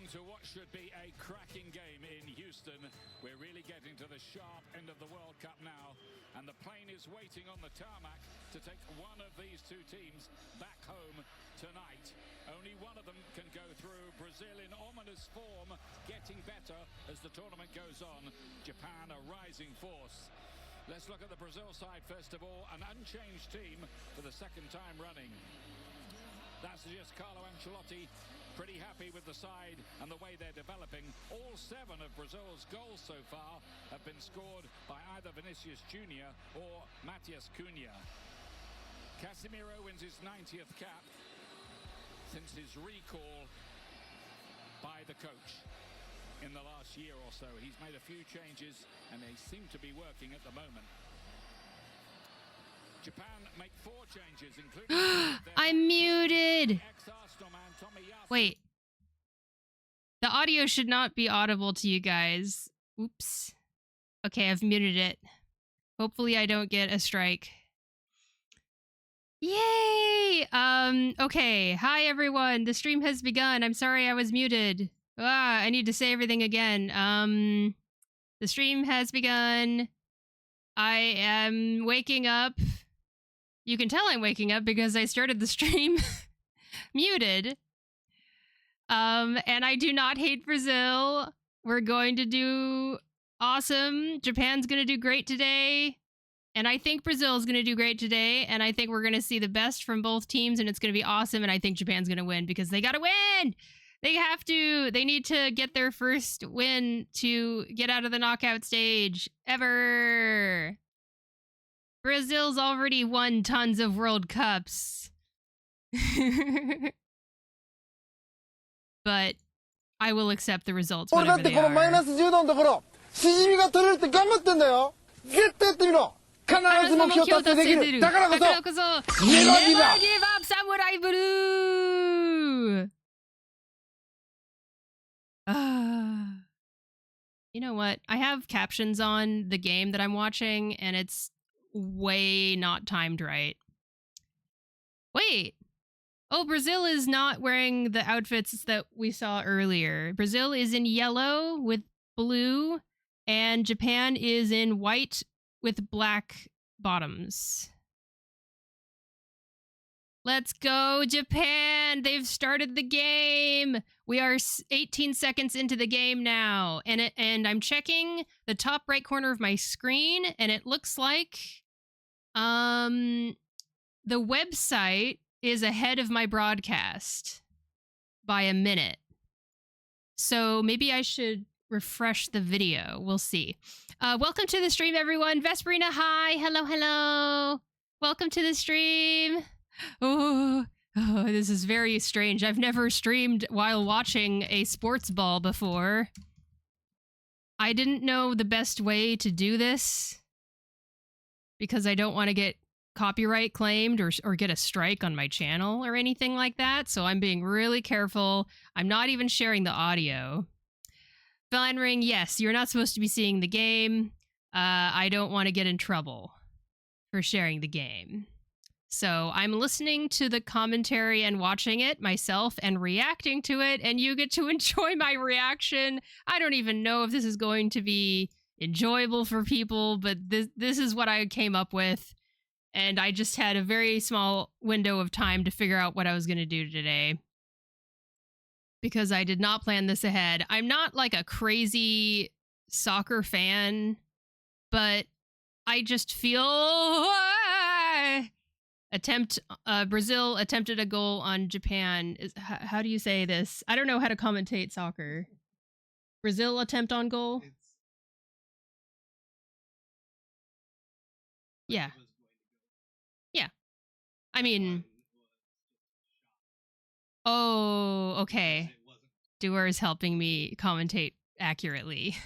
along to what should be a cracking game in Houston. We're really getting to the sharp end of the World Cup now, and the plane is waiting on the tarmac to take one of these two teams back home tonight. Only one of them can go through. Brazil in ominous form, getting better as the tournament goes on. Japan a rising force. Let's look at the Brazil side first of all, an unchanged team for the second time running. That suggests Carlo Ancelotti pretty happy with the side and the way they're developing. All 7 of Brazil's goals so far have been scored by either Vinicius Jr. or Matias Cunha. Casemiro wins his 90th cap since his recall by the coach in the last year or so. He's made a few changes and they seem to be working at the moment. Japan make 4 changes, including I'm muted. Wait. The audio should not be audible to you guys. Oops. Okay, I've muted it. Hopefully I don't get a strike. Yay! Okay. Hi everyone. The stream has begun. I'm sorry I was muted. I need to say everything again. The stream has begun. I am waking up. You can tell I'm waking up because I started the stream muted. And I do not hate Brazil. We're going to do awesome. Japan's going to do great today. And I think Brazil's going to do great today. And I think we're going to see the best from both teams. And it's going to be awesome. And I think Japan's going to win because they got to win. They have to. They need to get their first win to get out of the knockout stage ever. Brazil's already won tons of World Cups. But I will accept the results, whatever they are. Never give up, Samurai Blue! You know what? I have captions on the game that I'm watching, and it's way not timed right. Wait. Oh, Brazil is not wearing the outfits that we saw earlier. Brazil is in yellow with blue, and Japan is in white with black bottoms. Let's go, Japan! They've started the game! We are 18 seconds into the game now, and I'm checking the top right corner of my screen, and it looks like the website is ahead of my broadcast by a minute. So maybe I should refresh the video. We'll see. Welcome to the stream, everyone. Vesperina, hi. Hello, hello. Welcome to the stream. Oh, this is very strange. I've never streamed while watching a sports ball before. I didn't know the best way to do this because I don't want to get copyright claimed or get a strike on my channel or anything like that, so I'm being really careful. I'm not even sharing the audio. Fine Ring, yes, you're not supposed to be seeing the game. I don't want to get in trouble for sharing the game. So I'm listening to the commentary and watching it myself and reacting to it, and you get to enjoy my reaction. I don't even know if this is going to be enjoyable for people, but this is what I came up with. And I just had a very small window of time to figure out what I was going to do today. Because I did not plan this ahead. I'm not like a crazy soccer fan, but I just feel... Brazil attempted a goal on Japan. How do you say this? I don't know how to commentate soccer. Brazil attempt on goal? Yeah. Yeah. I mean... Oh, okay. Doer is helping me commentate accurately.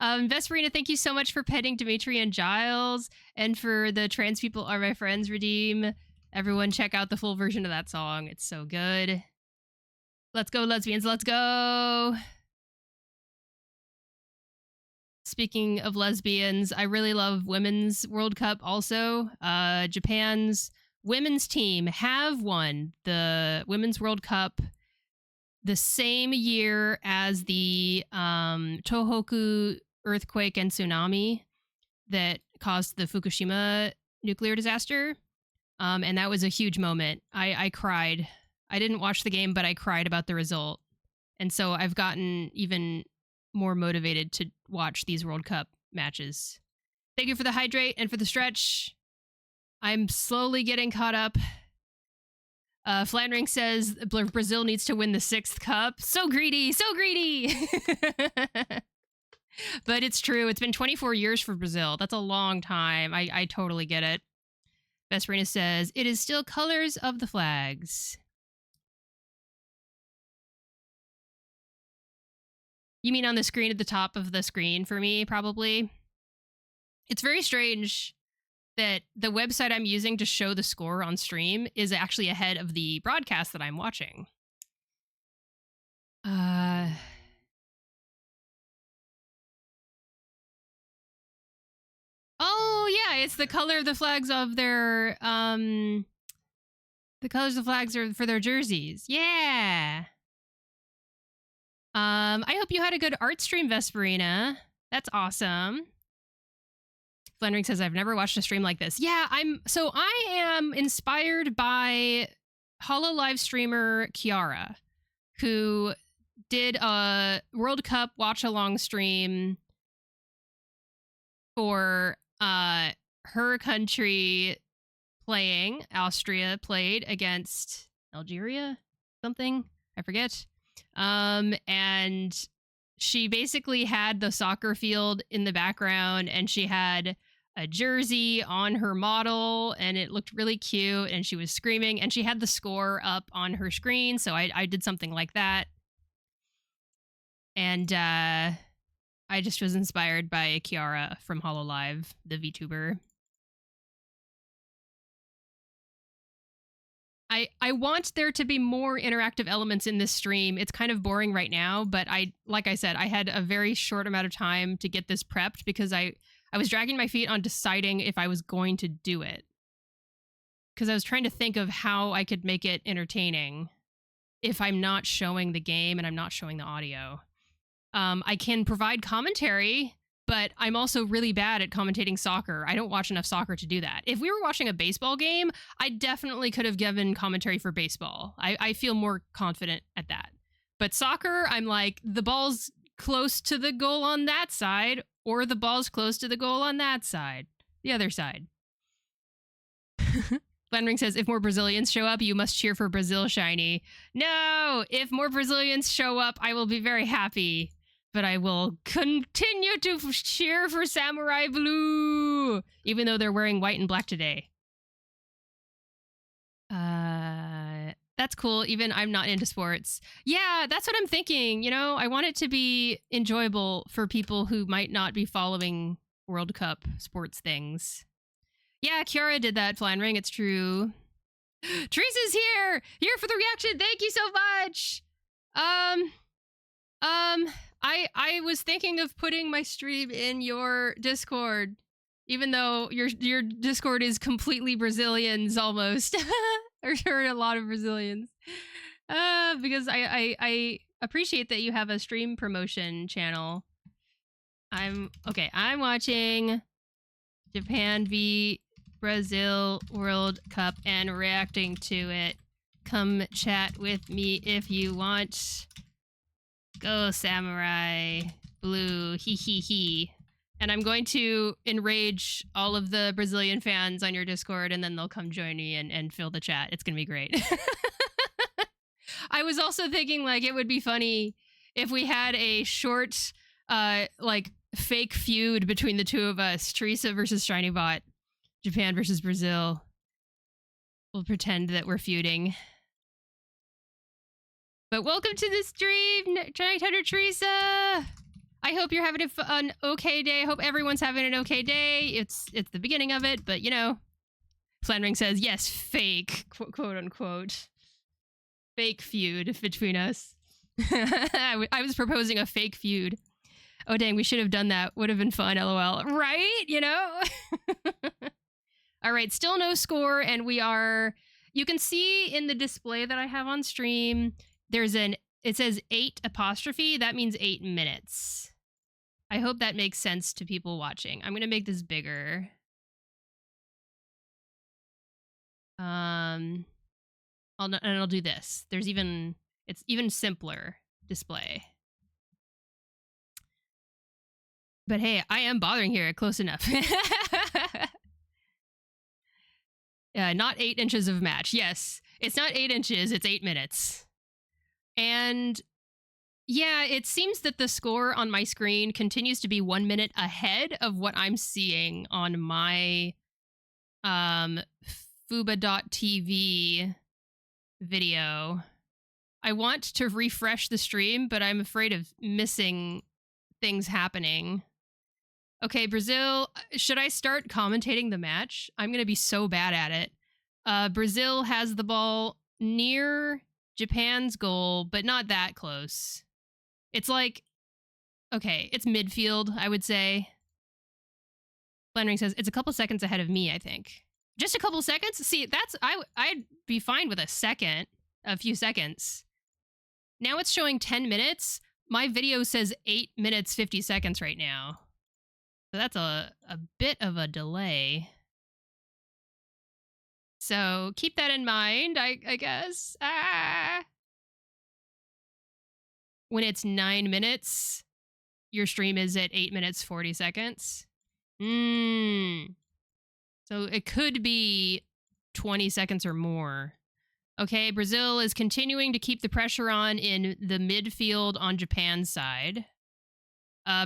Vesperina, thank you so much for petting Dimitri and Giles, and for the Trans People Are My Friends redeem. Everyone check out the full version of that song. It's so good. Let's go, lesbians, let's go! Speaking of lesbians, I really love Women's World Cup also. Japan's women's team have won the Women's World Cup the same year as the Tohoku earthquake and tsunami that caused the Fukushima nuclear disaster. And that was a huge moment. I cried. I didn't watch the game, but I cried about the result. And so I've gotten even more motivated to watch these World Cup matches. Thank you for the hydrate and for the stretch. I'm slowly getting caught up. Flandering says Brazil needs to win the 6th cup. So greedy, so greedy. But it's true. It's been 24 years for Brazil. That's a long time. I totally get it. Vesperina says, it is still colors of the flags. You mean on the screen at the top of the screen for me, probably? It's very strange that the website I'm using to show the score on stream is actually ahead of the broadcast that I'm watching. Oh, yeah, it's the color of the flags of their, the colors of the flags are for their jerseys. Yeah. I hope you had a good art stream, Vesperina. That's awesome. Flandering says, I've never watched a stream like this. Yeah, I am inspired by HoloLive streamer Kiara, who did a World Cup watch-along stream for her country playing. Austria played against Algeria, something, I forget. And she basically had the soccer field in the background, and she had a jersey on her model, and it looked really cute, and she was screaming, and she had the score up on her screen, so I did something like that. And I just was inspired by Kiara from HoloLive, the VTuber. I want there to be more interactive elements in this stream. It's kind of boring right now, but like I said, I had a very short amount of time to get this prepped because I was dragging my feet on deciding if I was going to do it. Because I was trying to think of how I could make it entertaining if I'm not showing the game and I'm not showing the audio. I can provide commentary, but I'm also really bad at commentating soccer. I don't watch enough soccer to do that. If we were watching a baseball game, I definitely could have given commentary for baseball. I feel more confident at that. But soccer, I'm like, the ball's close to the goal on that side, or the ball's close to the goal on that side. The other side. Glenring says, if more Brazilians show up, you must cheer for Brazil, Shiny. No! If more Brazilians show up, I will be very happy. But I will continue to cheer for Samurai Blue, even though they're wearing white and black today. That's cool. Even I'm not into sports. Yeah, that's what I'm thinking. You know, I want it to be enjoyable for people who might not be following World Cup sports things. Yeah, Kiara did that, Flanring. It's true. Teresa's here for the reaction. Thank you so much. I was thinking of putting my stream in your Discord, even though your Discord is completely Brazilians almost, or a lot of Brazilians. Because I appreciate that you have a stream promotion channel. I'm watching Japan v Brazil World Cup and reacting to it. Come chat with me if you want. Go Samurai Blue, hee hee hee. And I'm going to enrage all of the Brazilian fans on your Discord, and then they'll come join me and fill the chat. It's gonna be great. I was also thinking, like, it would be funny if we had a short, like, fake feud between the two of us. Teresa versus ShinyBot. Japan versus Brazil. We'll pretend that we're feuding. But welcome to the stream, Giant Hunter Teresa! I hope you're having an okay day. I hope everyone's having an okay day. It's the beginning of it, but you know. Flandering says, yes, fake, quote unquote. Fake feud between us. I was proposing a fake feud. Oh dang, we should have done that. Would have been fun, lol. Right? You know? Alright, still no score, and we are... You can see in the display that I have on stream, there's an it says 8 apostrophe. That means 8 minutes. I hope that makes sense to people watching. I'm going to make this bigger. And I'll do this. It's even simpler display. But hey, I am bothering here. Close enough. Not 8 inches of match. Yes, it's not 8 inches. It's 8 minutes. And yeah, it seems that the score on my screen continues to be 1 minute ahead of what I'm seeing on my fuba.tv video. I want to refresh the stream, but I'm afraid of missing things happening. Okay, Brazil, should I start commentating the match? I'm going to be so bad at it. Brazil has the ball near Japan's goal, but not that close. It's like, okay, it's midfield, I would say. Flandering says, it's a couple seconds ahead of me, I think. Just a couple seconds? See, I'd be fine with a few seconds. Now it's showing 10 minutes. My video says 8 minutes, 50 seconds right now. So that's a bit of a delay. So keep that in mind, I guess. When it's 9 minutes, your stream is at 8 minutes, 40 seconds. So it could be 20 seconds or more. Okay, Brazil is continuing to keep the pressure on in the midfield on Japan's side.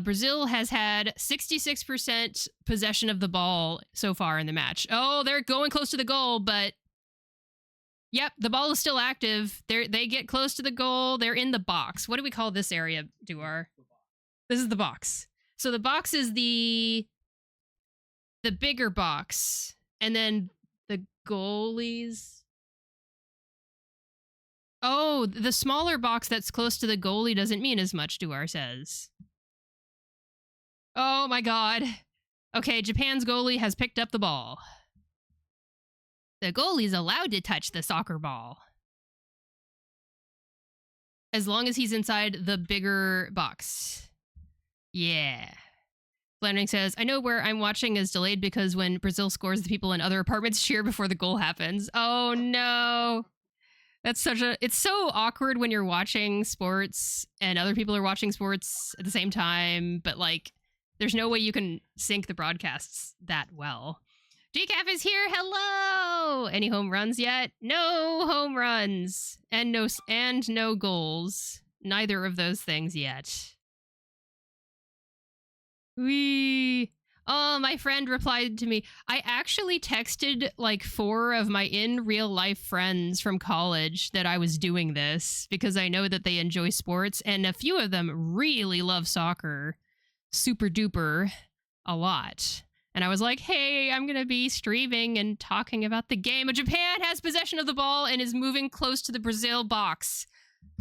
Brazil has had 66% possession of the ball so far in the match. Oh, they're going close to the goal, but yep, the ball is still active. They get close to the goal. They're in the box. What do we call this area, Duar? This is the box. So the box is the bigger box, and then the goalies. Oh, the smaller box that's close to the goalie doesn't mean as much, Duar says. Oh my god. Okay, Japan's goalie has picked up the ball. The goalie's allowed to touch the soccer ball, as long as he's inside the bigger box. Yeah. Flandering says, I know where I'm watching is delayed because when Brazil scores, the people in other apartments cheer before the goal happens. Oh no. It's so awkward when you're watching sports and other people are watching sports at the same time, but like, there's no way you can sync the broadcasts that well. Decaf is here. Hello. Any home runs yet? No home runs and no goals. Neither of those things yet. Wee. Oh, my friend replied to me. I actually texted like 4 of my in real life friends from college that I was doing this because I know that they enjoy sports, and a few of them really love soccer. Super duper a lot. And I was like, hey, I'm going to be streaming and talking about the game. Japan has possession of the ball and is moving close to the Brazil box.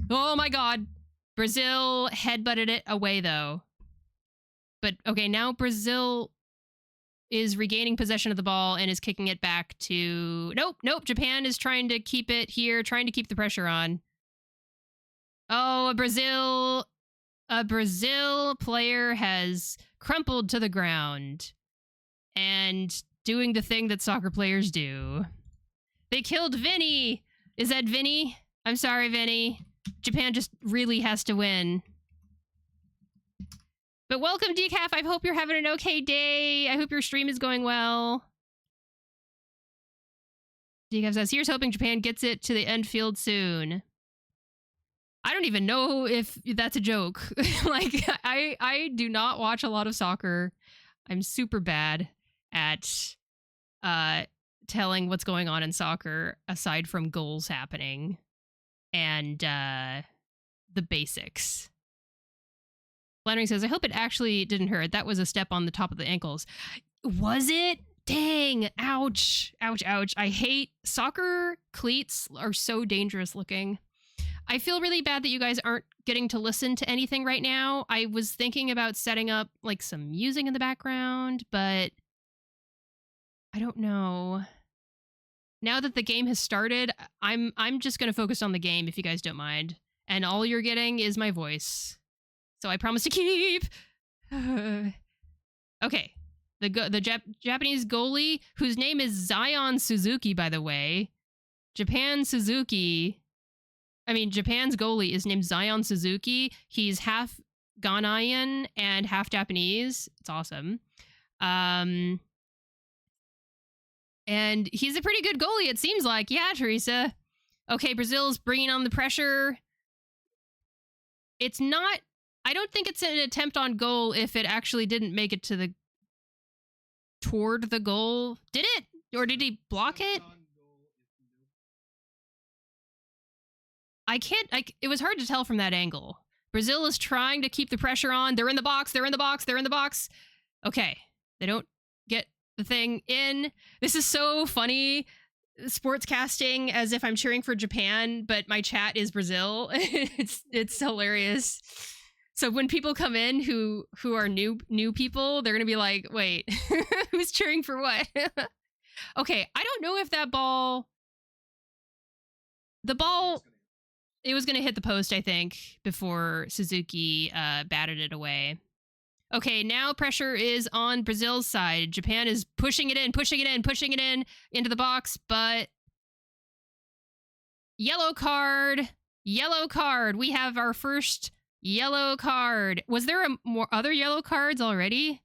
Oh my god. Brazil headbutted it away though. But okay, now Brazil is regaining possession of the ball and is kicking it back to... Nope. Japan is trying to keep it here, trying to keep the pressure on. Oh, a Brazil player has crumpled to the ground and doing the thing that soccer players do. They killed Vinny. Is that Vinny? I'm sorry, Vinny. Japan just really has to win. But welcome, Decaf. I hope you're having an okay day. I hope your stream is going well. Decaf says, here's hoping Japan gets it to the end field soon. I don't even know if that's a joke. Like, I do not watch a lot of soccer. I'm super bad at telling what's going on in soccer aside from goals happening and the basics. Flandering says, I hope it actually didn't hurt. That was a step on the top of the ankles. Was it? Dang. Ouch. Ouch, ouch. I hate soccer cleats are so dangerous looking. I feel really bad that you guys aren't getting to listen to anything right now. I was thinking about setting up like some music in the background, but I don't know. Now that the game has started, I'm just going to focus on the game if you guys don't mind. and all you're getting is my voice. So I promise to keep. Okay. The Japanese goalie, whose name is Zion Suzuki, by the way. Japan's goalie is named Zion Suzuki. He's half Ghanaian and half Japanese. It's awesome. And he's a pretty good goalie, it seems like. Yeah, Teresa. Okay, Brazil's bringing on the pressure. It's not... I don't think it's an attempt on goal if it actually didn't make it to toward the goal. Did it? Or did he block it? It was hard to tell from that angle. Brazil is trying to keep the pressure on. They're in the box. Okay. They don't get the thing in. This is so funny. Sportscasting as if I'm cheering for Japan, but my chat is Brazil. It's hilarious. So when people come in who are new people, they're gonna be like, wait, who's cheering for what? Okay, I don't know if the ball, it was gonna hit the post, I think, before Suzuki batted it away. Okay, now pressure is on Brazil's side. Japan is pushing it in into the box, but yellow card. We have our first yellow card. Was there more other yellow cards already?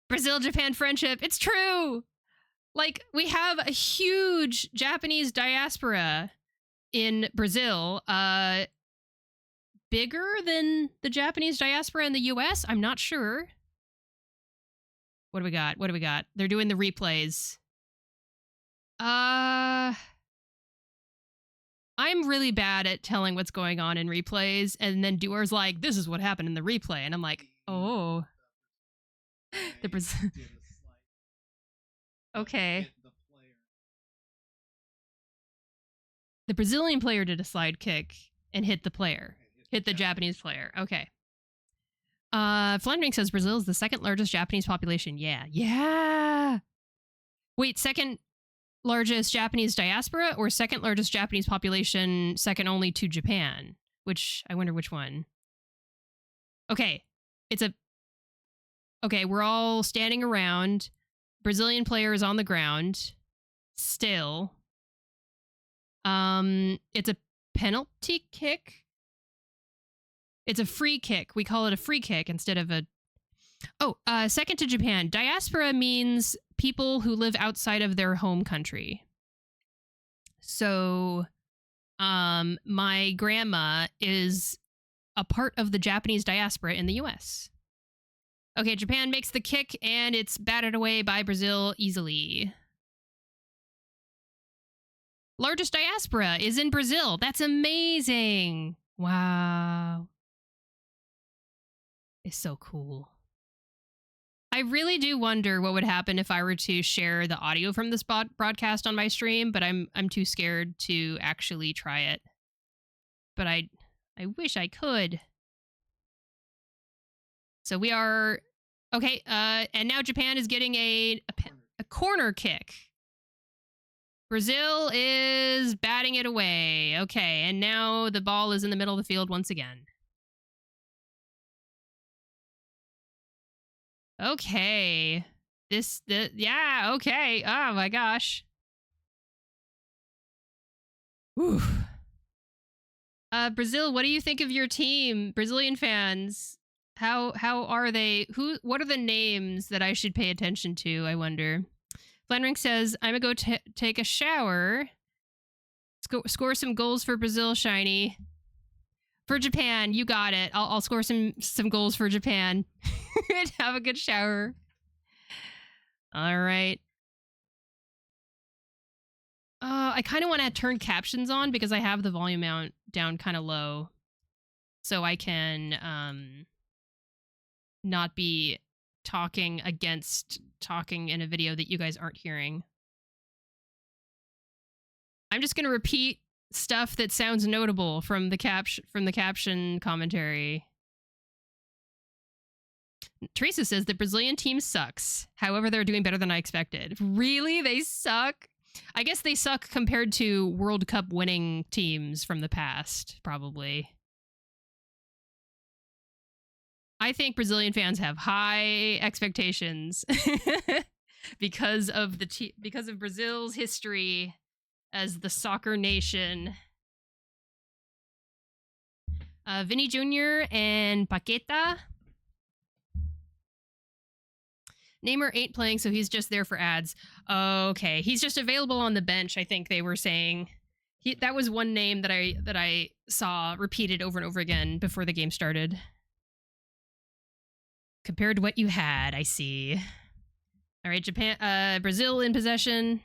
Brazil-Japan friendship. It's true. Like, we have a huge Japanese diaspora in Brazil. Bigger than the Japanese diaspora in the US? I'm not sure. What do we got? They're doing the replays. I'm really bad at telling what's going on in replays, and then Duar's like, this is what happened in the replay, and I'm like, oh. The Brazil... Okay. The Brazilian player did a slide kick and hit the player. Hit the Japanese player. Okay. Flandering says Brazil is the second largest Japanese population. Yeah. Wait, second largest Japanese diaspora or second largest Japanese population, second only to Japan? I wonder which one. Okay. Okay, we're all standing around. Brazilian player is on the ground. Still. It's a penalty kick. It's a free kick. We call it a free kick instead of a... Oh, second to Japan. Diaspora means people who live outside of their home country. So, my grandma is a part of the Japanese diaspora in the US. Okay, Japan makes the kick, and it's batted away by Brazil easily. Largest diaspora is in Brazil. That's amazing. Wow. It's so cool. I really do wonder what would happen if I were to share the audio from this broadcast on my stream, but I'm too scared to actually try it. But I wish I could. So we are... Okay, and now Japan is getting a corner kick. Brazil is batting it away. Okay, and now the ball is in the middle of the field once again. Okay. Yeah, okay. Oh my gosh. Oof. Brazil, what do you think of your team? Brazilian fans, how are they? What are the names that I should pay attention to, I wonder? Flanring says, I'm gonna go take a shower. Score some goals for Brazil, Shiny. For Japan, you got it. I'll score some goals for Japan. Have a good shower. All right. I kind of want to turn captions on because I have the volume down kind of low. So I can not be talking against talking in a video that you guys aren't hearing. I'm just going to repeat stuff that sounds notable from the caption commentary. Teresa says the Brazilian team sucks. However, they're doing better than I expected. Really? They suck? I guess they suck compared to World Cup winning teams from the past, probably. I think Brazilian fans have high expectations because of Brazil's history as the soccer nation. Vinny Jr. and Paqueta. Neymar ain't playing, so he's just there for ads. Okay, he's just available on the bench, I think they were saying. That was one name that I saw repeated over and over again before the game started. Compared to what you had, I see. All right, Brazil in possession.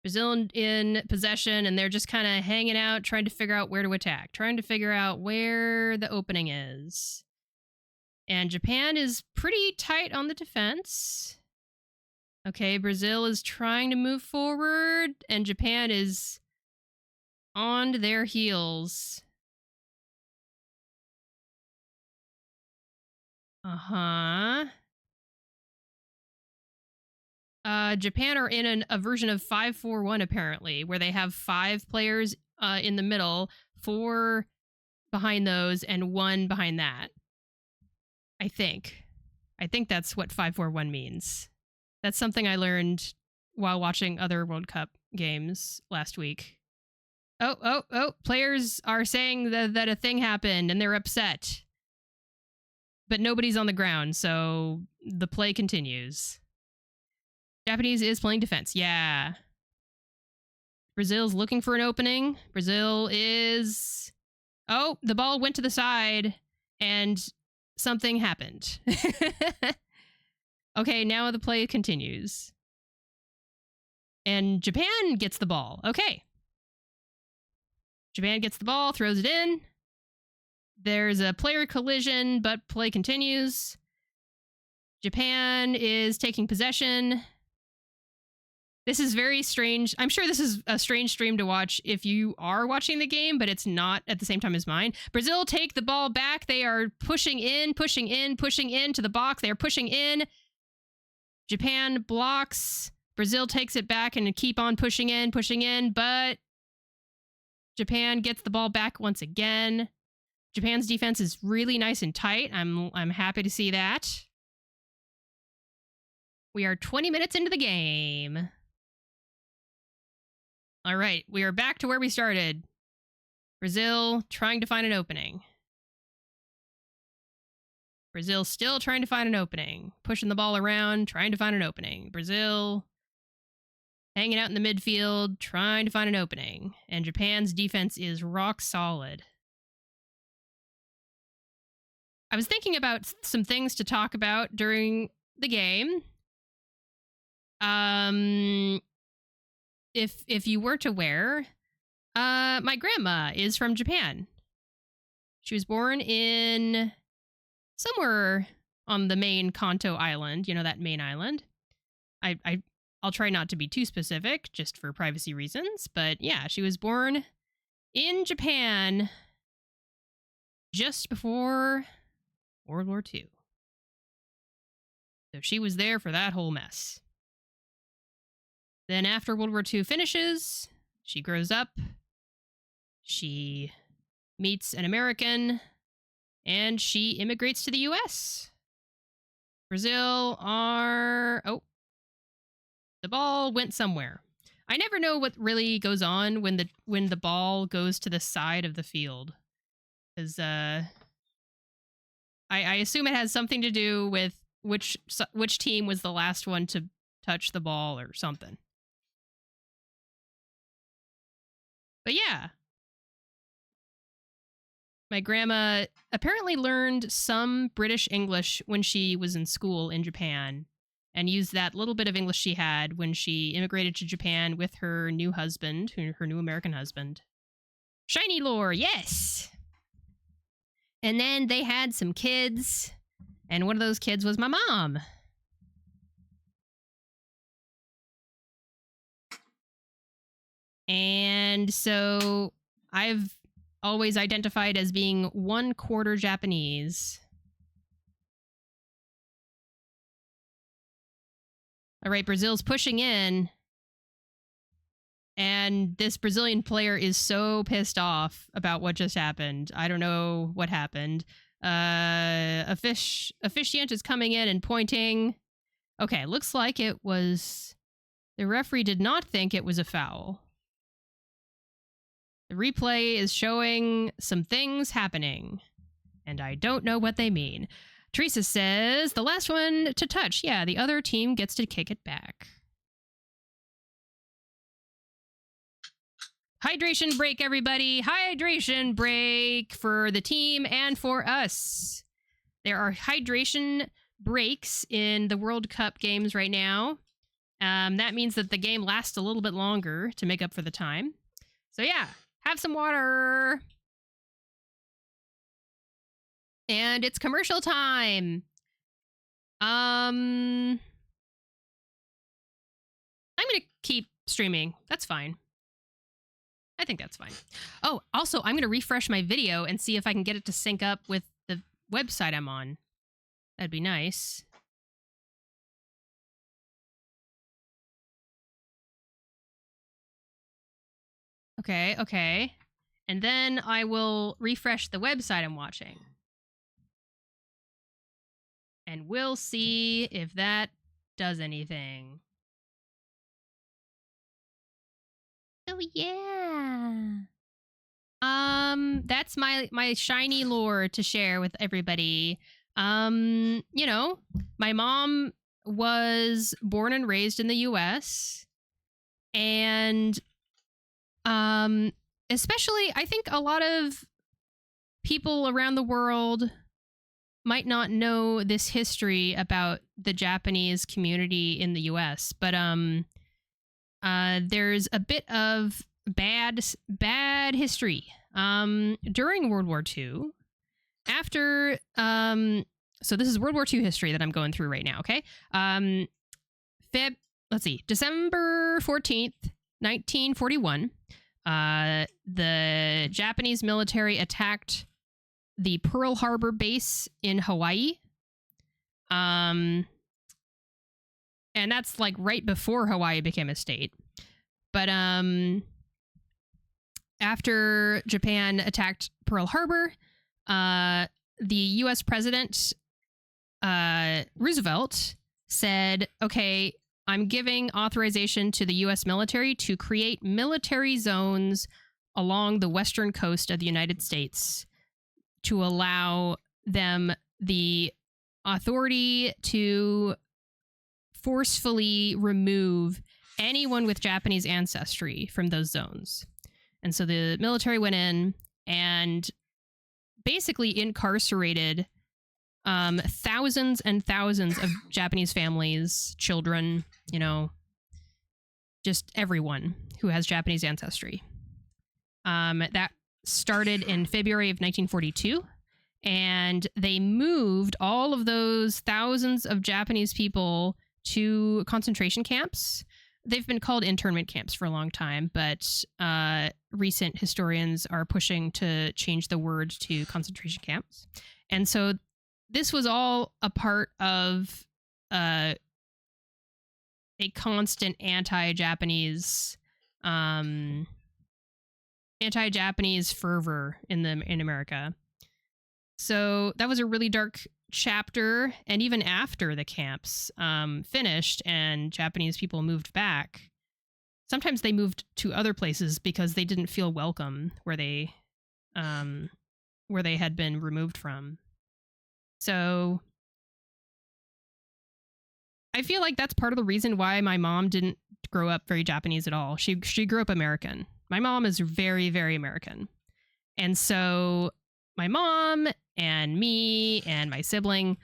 Brazil in possession, and they're just kind of hanging out, trying to figure out where to attack, trying to figure out where the opening is. And Japan is pretty tight on the defense. Okay, Brazil is trying to move forward, and Japan is on their heels. Japan are in a version of 5-4-1 apparently, where they have 5 players in the middle, 4 behind those, and 1 behind that. I think that's what 5-4-1 means. That's something I learned while watching other World Cup games last week. Oh! Players are saying that a thing happened and they're upset. But nobody's on the ground, so the play continues. Japanese is playing defense. Yeah. Brazil's looking for an opening. Brazil is... Oh, the ball went to the side and something happened. Okay, now the play continues. And Japan gets the ball. Okay. Japan gets the ball, throws it in. There's a player collision, but play continues. Japan is taking possession. This is very strange. I'm sure this is a strange stream to watch if you are watching the game, but it's not at the same time as mine. Brazil take the ball back. They are pushing in to the box. They are pushing in. Japan blocks. Brazil takes it back and keep on pushing in, but Japan gets the ball back once again. Japan's defense is really nice and tight. I'm happy to see that. We are 20 minutes into the game. All right, we are back to where we started. Brazil trying to find an opening. Brazil still trying to find an opening. Pushing the ball around, trying to find an opening. Brazil hanging out in the midfield, trying to find an opening. And Japan's defense is rock solid. I was thinking about some things to talk about during the game. If you weren't aware, my grandma is from Japan. She was born in somewhere on the main Kanto Island, you know, that main island. I'll try not to be too specific, just for privacy reasons, but yeah, she was born in Japan just before World War II. So she was there for that whole mess. Then after World War II finishes, she grows up, she meets an American, and she immigrates to the US. Brazil are... Oh. The ball went somewhere. I never know what really goes on when the ball goes to the side of the field. Because I assume it has something to do with which team was the last one to touch the ball or something. But yeah. My grandma apparently learned some British English when she was in school in Japan and used that little bit of English she had when she immigrated to Japan with her new husband, her new American husband. Shiny lore, yes! And then they had some kids, and one of those kids was my mom. And so I've always identified as being 1/4 Japanese. All right, Brazil's pushing in. And this Brazilian player is so pissed off about what just happened. I don't know what happened. Officiant is coming in and pointing. Okay, looks like it was... The referee did not think it was a foul. The replay is showing some things happening, and I don't know what they mean. Teresa says, the last one to touch. Yeah, the other team gets to kick it back. Hydration break, everybody. Hydration break for the team and for us. There are hydration breaks in the World Cup games right now. That means that the game lasts a little bit longer to make up for the time. So yeah, have some water. And it's commercial time. I'm going to keep streaming. That's fine. I think that's fine. Oh, also, I'm going to refresh my video and see if I can get it to sync up with the website I'm on. That'd be nice. Okay, okay. And then I will refresh the website I'm watching. And we'll see if that does anything. Oh yeah. That's my shiny lore to share with everybody. You know, my mom was born and raised in the US. And especially I think a lot of people around the world might not know this history about the Japanese community in the US, but there's a bit of bad history during World War II. After so this is World War II history that I'm going through right now, okay? December 14th, 1941, the Japanese military attacked the Pearl Harbor base in Hawaii. And that's like right before Hawaii became a state. But after Japan attacked Pearl Harbor, the US President Roosevelt said, okay, I'm giving authorization to the US military to create military zones along the western coast of the United States to allow them the authority to forcefully remove anyone with Japanese ancestry from those zones. And so the military went in and basically incarcerated thousands and thousands of Japanese families, children, you know, just everyone who has Japanese ancestry. That started in February of 1942, and they moved all of those thousands of Japanese people to concentration camps. They've been called internment camps for a long time, but recent historians are pushing to change the word to concentration camps. And so this was all a part of a constant anti-Japanese fervor in America. So that was a really dark chapter, and even after the camps finished and Japanese people moved back, sometimes they moved to other places because they didn't feel welcome where they had been removed from. So I feel like that's part of the reason why my mom didn't grow up very Japanese at all. She grew up American. My mom is very, very American. And so my mom and me and my sibling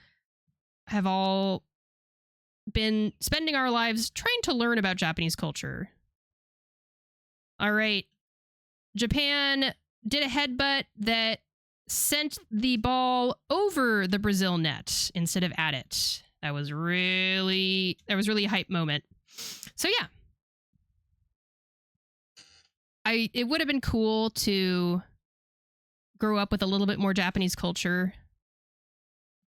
have all been spending our lives trying to learn about Japanese culture. All right. Japan did a headbutt that sent the ball over the Brazil net instead of at it. That was really a hype moment. So yeah. It would have been cool to grow up with a little bit more Japanese culture,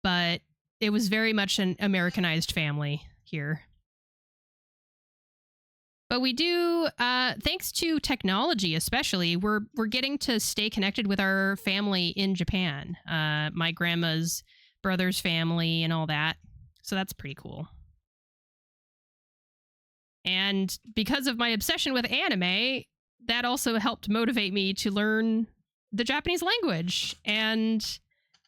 but it was very much an Americanized family here. But we do, thanks to technology especially, we're getting to stay connected with our family in Japan. My grandma's brother's family and all that. So that's pretty cool. And because of my obsession with anime, that also helped motivate me to learn the Japanese language. And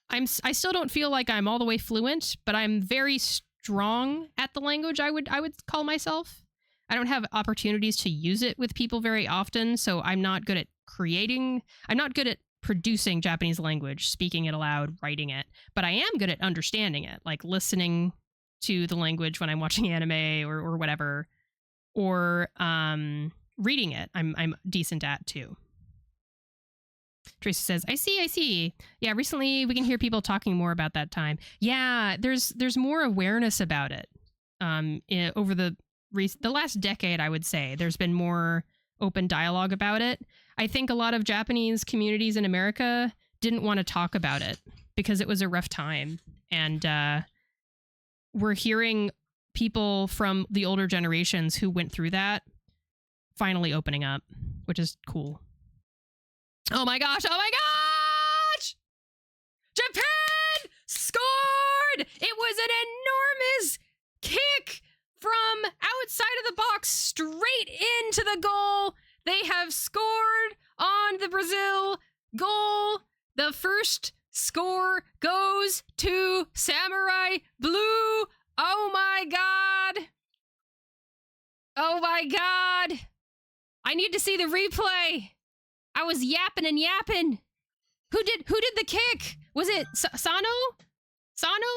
I still don't feel like I'm all the way fluent, but I'm very strong at the language, I would call myself. I don't have opportunities to use it with people very often, so I'm not good at producing Japanese language, speaking it aloud, writing it, but I am good at understanding it, like listening to the language when I'm watching anime or whatever, or reading it. I'm decent at too. Tracy says, I see. Yeah, recently we can hear people talking more about that time. Yeah, there's more awareness about it. Over the last decade, I would say, there's been more open dialogue about it. I think a lot of Japanese communities in America didn't want to talk about it because it was a rough time. And we're hearing people from the older generations who went through that finally opening up, which is cool. Oh my gosh! Japan scored! It was an enormous kick from outside of the box straight into the goal. They have scored on the Brazil goal. The first score goes to Samurai Blue. Oh my god! Oh my god! I need to see the replay. I was yapping and yapping. Who did the kick? Was it Sano? Sano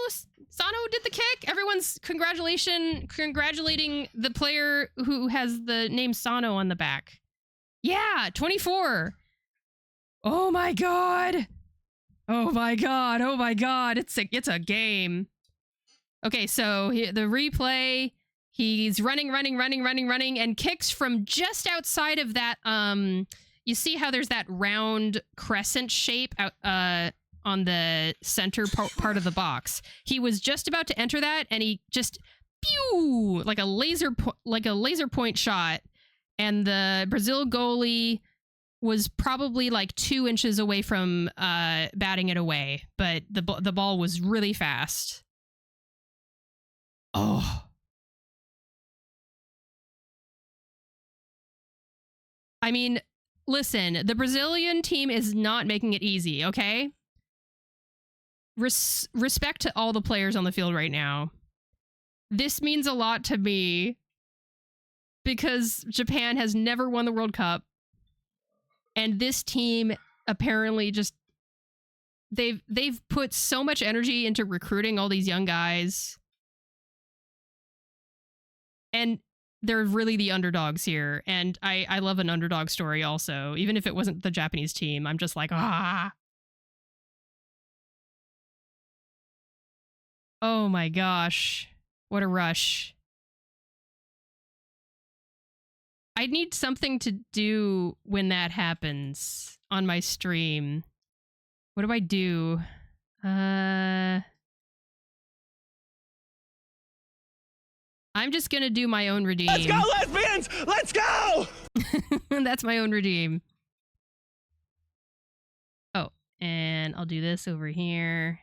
did the kick? Everyone's congratulating the player who has the name Sano on the back. Yeah, 24. Oh my god. It's a game. Okay, so the replay, he's running and kicks from just outside of that you see how there's that round crescent shape out on the center part of the box. He was just about to enter that, and he just pew like a laser point shot, and the Brazil goalie was probably like 2 inches away from batting it away, but the ball was really fast. Oh. I mean, listen, the Brazilian team is not making it easy, okay? Respect to all the players on the field right now. This means a lot to me because Japan has never won the World Cup. And this team apparently just they've put so much energy into recruiting all these young guys. And they're really the underdogs here. And I love an underdog story also. Even if it wasn't the Japanese team, I'm just like, ah. Oh my gosh. What a rush. I need something to do when that happens on my stream. What do I do? I'm just gonna do my own redeem. Let's go, lesbians! Let's go! That's my own redeem. Oh, and I'll do this over here.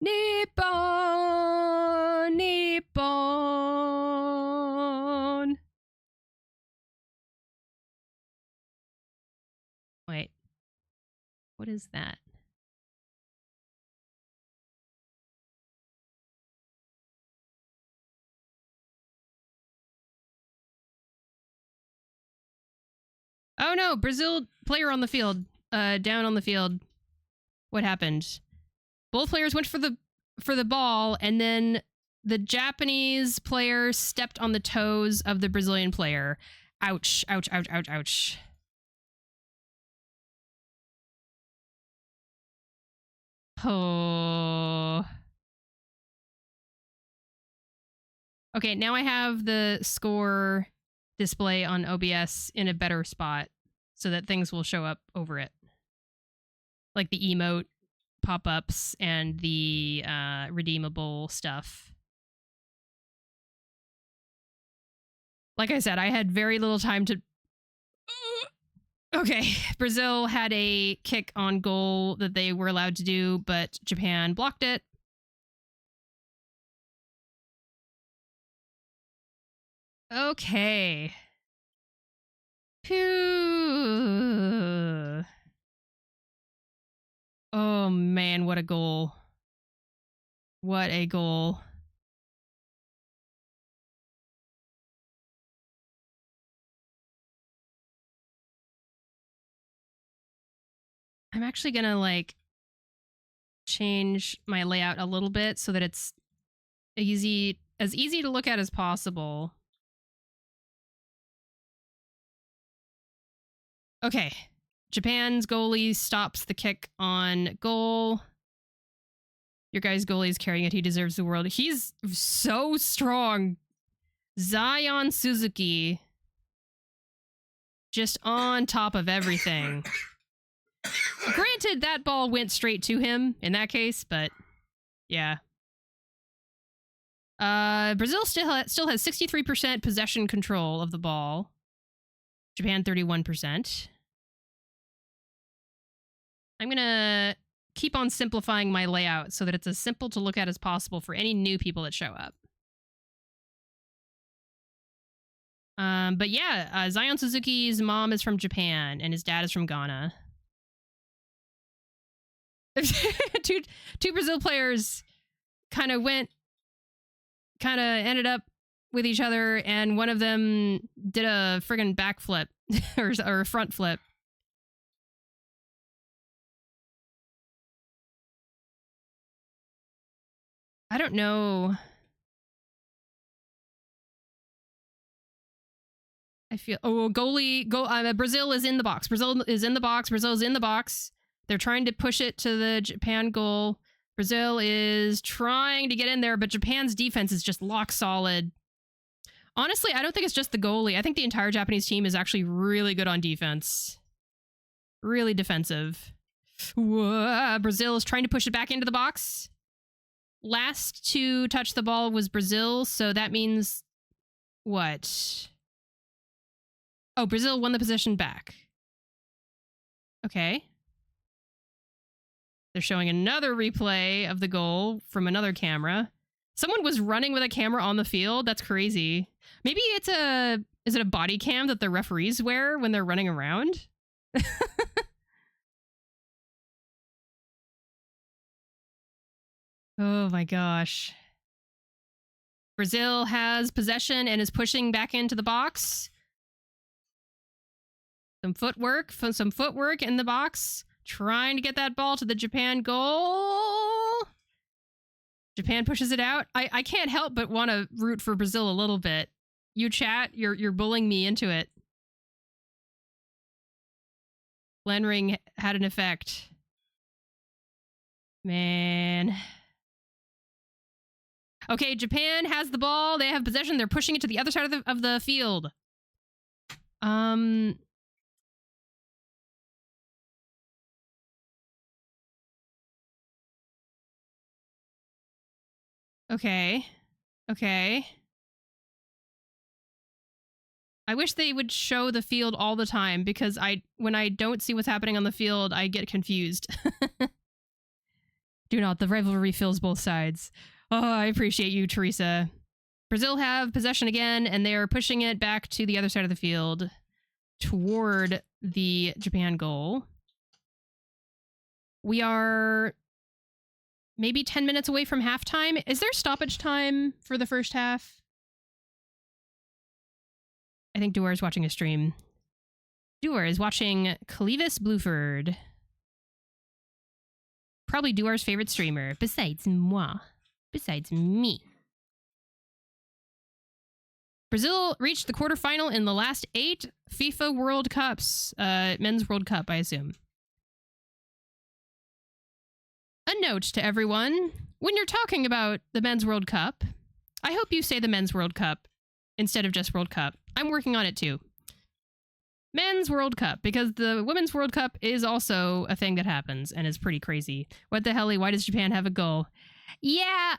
Nippon! Wait. What is that? Oh no, Brazil player on the field. Down on the field. What happened? Both players went for the ball, and then the Japanese player stepped on the toes of the Brazilian player. Ouch, ouch, ouch, ouch, ouch. Oh. Okay, now I have the score display on OBS in a better spot so that things will show up over it. Like the emote pop-ups and the redeemable stuff. Like I said, I had very little time to... Okay, Brazil had a kick on goal that they were allowed to do, but Japan blocked it. Okay. Phew. Oh man, what a goal. What a goal. I'm actually gonna like change my layout a little bit so that it's as easy to look at as possible. Okay. Japan's goalie stops the kick on goal. Your guy's goalie is carrying it. He deserves the world. He's so strong. Zion Suzuki. Just on top of everything. Granted, that ball went straight to him in that case, but yeah. Brazil still has 63% possession control of the ball. Japan 31%. I'm gonna keep on simplifying my layout so that it's as simple to look at as possible for any new people that show up. But yeah, Zion Suzuki's mom is from Japan and his dad is from Ghana. two Brazil players kind of ended up with each other, and one of them did a friggin' backflip or a front flip. I don't know. I feel... Oh, Brazil is in the box. Brazil is in the box. Brazil's in the box. They're trying to push it to the Japan goal. Brazil is trying to get in there, but Japan's defense is just lock solid. Honestly, I don't think it's just the goalie. I think the entire Japanese team is actually really good on defense. Really defensive. Whoa, Brazil is trying to push it back into the box. Last to touch the ball was Brazil, so that means... What? Oh, Brazil won the possession back. Okay. They're showing another replay of the goal from another camera. Someone was running with a camera on the field. That's crazy. Maybe it's is it a body cam that the referees wear when they're running around? Oh my gosh. Brazil has possession and is pushing back into the box. Some footwork in the box. Trying to get that ball to the Japan goal. Japan pushes it out. I can't help but want to root for Brazil a little bit. You chat, you're bullying me into it. Glenring had an effect. Man. Okay, Japan has the ball. They have possession. They're pushing it to the other side of the field. Okay. I wish they would show the field all the time, because when I don't see what's happening on the field, I get confused. Do not. The rivalry fills both sides. Oh, I appreciate you, Teresa. Brazil have possession again, and they are pushing it back to the other side of the field toward the Japan goal. We are maybe 10 minutes away from halftime. Is there stoppage time for the first half? I think Duar is watching a stream. Duar is watching Clevis Bluford. Probably Duar's favorite streamer, besides moi. Besides me. Brazil reached the quarterfinal in the last 8 FIFA World Cups. Men's World Cup, I assume. A note to everyone. When you're talking about the Men's World Cup, I hope you say the Men's World Cup instead of just World Cup. I'm working on it too. Men's World Cup, because the Women's World Cup is also a thing that happens and is pretty crazy. What the hell? Why does Japan have a goal? Yeah,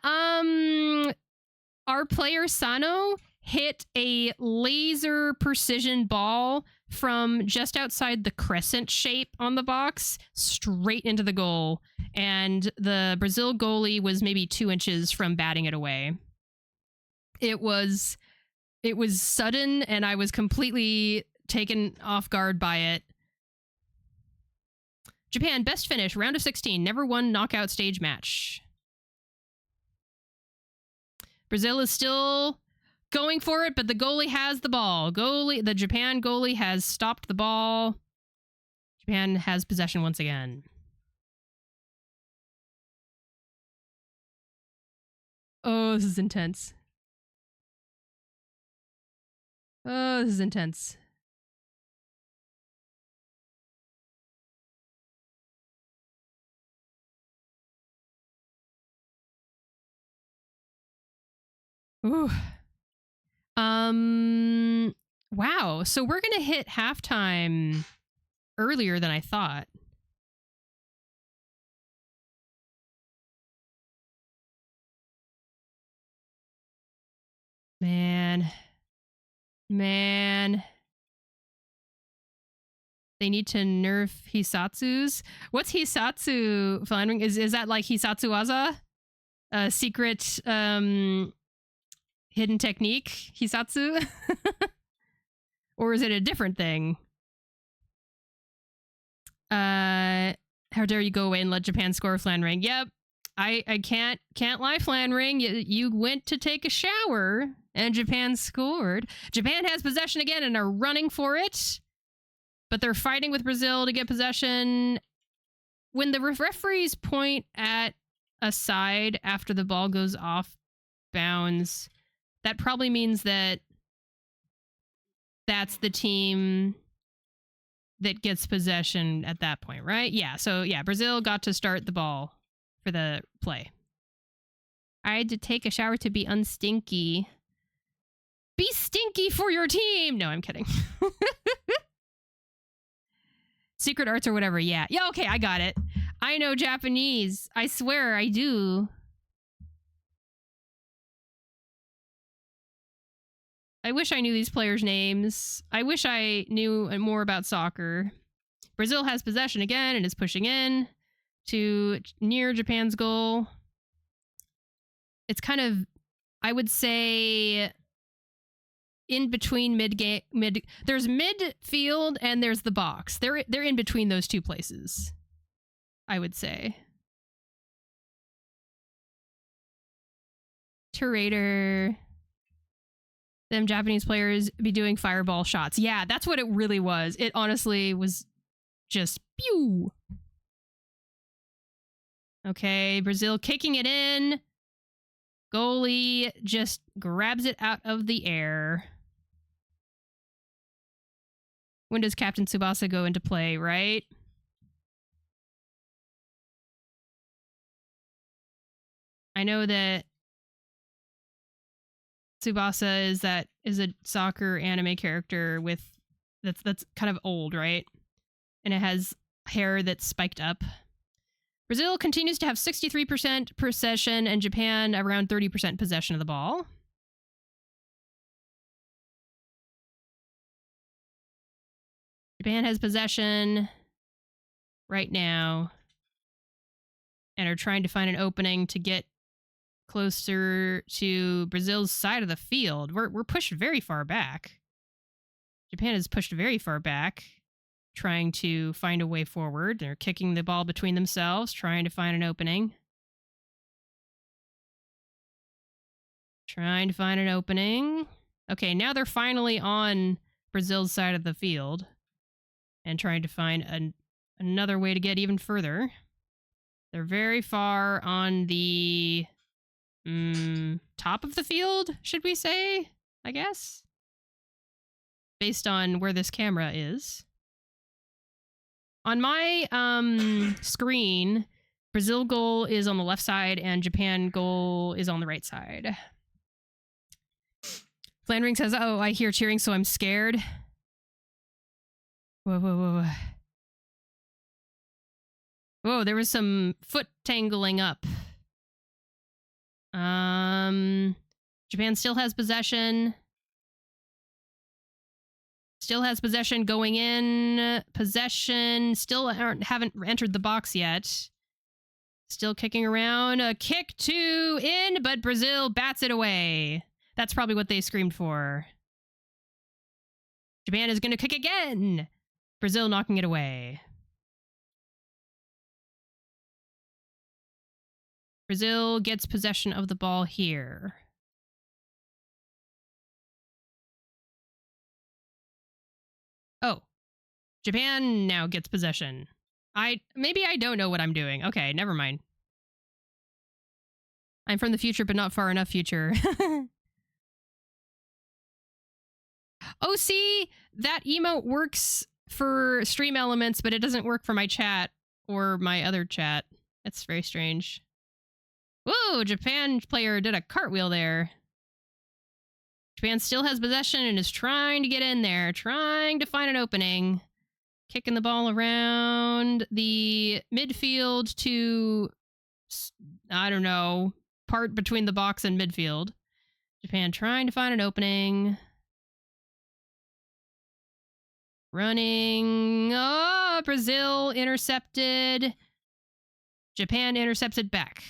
our player Sano hit a laser precision ball from just outside the crescent shape on the box straight into the goal. And the Brazil goalie was maybe 2 inches from batting it away. It was sudden, and I was completely taken off guard by it. Japan, best finish, round of 16, never won knockout stage match. Brazil is still going for it, but the goalie has the ball. The Japan goalie has stopped the ball. Japan has possession once again. Oh, this is intense. Oh, this is intense. Ooh. Wow. So we're gonna hit halftime earlier than I thought. Man. They need to nerf Hisatsus. What's Hisatsu, Flandering? Is that like Hisatsu Waza? A secret hidden technique, Hisatsu? Or is it a different thing? How dare you go away and let Japan score, Flandering? Yep. I can't lie, Flandering. You went to take a shower and Japan scored. Japan has possession again and are running for it. But they're fighting with Brazil to get possession. When the referees point at a side after the ball goes off bounds, that probably means that that's the team that gets possession at that point, right? Yeah, so yeah, Brazil got to start the ball for the play. I had to take a shower to be unstinky. Be stinky for your team! No, I'm kidding. Secret arts or whatever, yeah. Yeah, okay, I got it. I know Japanese. I swear I do. I wish I knew these players' names. I wish I knew more about soccer. Brazil has possession again and is pushing in to near Japan's goal. It's kind of, I would say, in between there's midfield and there's the box. They're in between those two places, I would say. Turator. Them Japanese players be doing fireball shots. Yeah, that's what it really was. It honestly was just pew. Okay, Brazil kicking it in. Goalie just grabs it out of the air. When does Captain Tsubasa go into play, right? I know that Tsubasa is a soccer anime character with that's kind of old, right? And it has hair that's spiked up. Brazil continues to have 63% possession and Japan around 30% possession of the ball. Japan has possession right now and are trying to find an opening to get closer to Brazil's side of the field. We're pushed very far back. Japan is pushed very far back, trying to find a way forward. They're kicking the ball between themselves, trying to find an opening. Trying to find an opening. Okay, now they're finally on Brazil's side of the field and trying to find another way to get even further. They're very far on the top of the field, should we say? I guess. Based on where this camera is. On my screen, Brazil goal is on the left side and Japan goal is on the right side. Flandering says, "Oh, I hear cheering, so I'm scared." Whoa, whoa, whoa, whoa. Whoa, there was some foot tangling up. Japan still has possession. Still has possession going in. Possession. Still haven't entered the box yet. Still kicking around. A kick to in, but Brazil bats it away. That's probably what they screamed for. Japan is going to kick again. Brazil knocking it away. Brazil gets possession of the ball here. Oh, Japan now gets possession. Maybe I don't know what I'm doing. Okay, never mind. I'm from the future, but not far enough future. Oh, see, that emote works for stream elements, but it doesn't work for my chat or my other chat. It's very strange. Whoa, Japan player did a cartwheel there. Japan still has possession and is trying to get in there, trying to find an opening. Kicking the ball around the midfield to, I don't know, part between the box and midfield. Japan trying to find an opening. Running. Oh, Brazil intercepted. Japan intercepted back.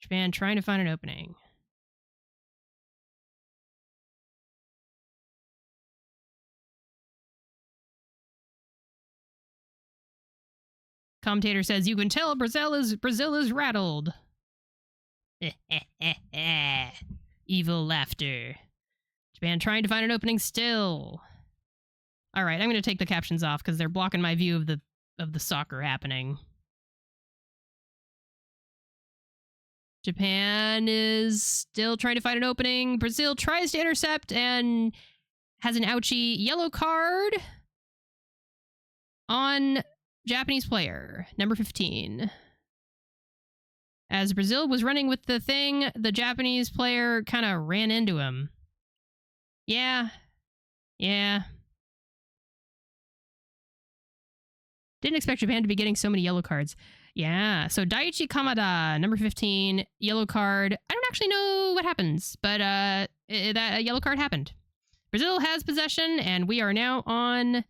Japan trying to find an opening. Commentator says, you can tell Brazil is rattled. Evil laughter. Japan trying to find an opening still. All right, I'm going to take the captions off because they're blocking my view of the soccer happening. Japan is still trying to find an opening. Brazil tries to intercept and has an ouchie yellow card on Japanese player, number 15. As Brazil was running with the thing, the Japanese player kind of ran into him. Yeah. Didn't expect Japan to be getting so many yellow cards. Yeah, so Daiichi Kamada, number 15, yellow card. I don't actually know what happens, but that yellow card happened. Brazil has possession, and we are now on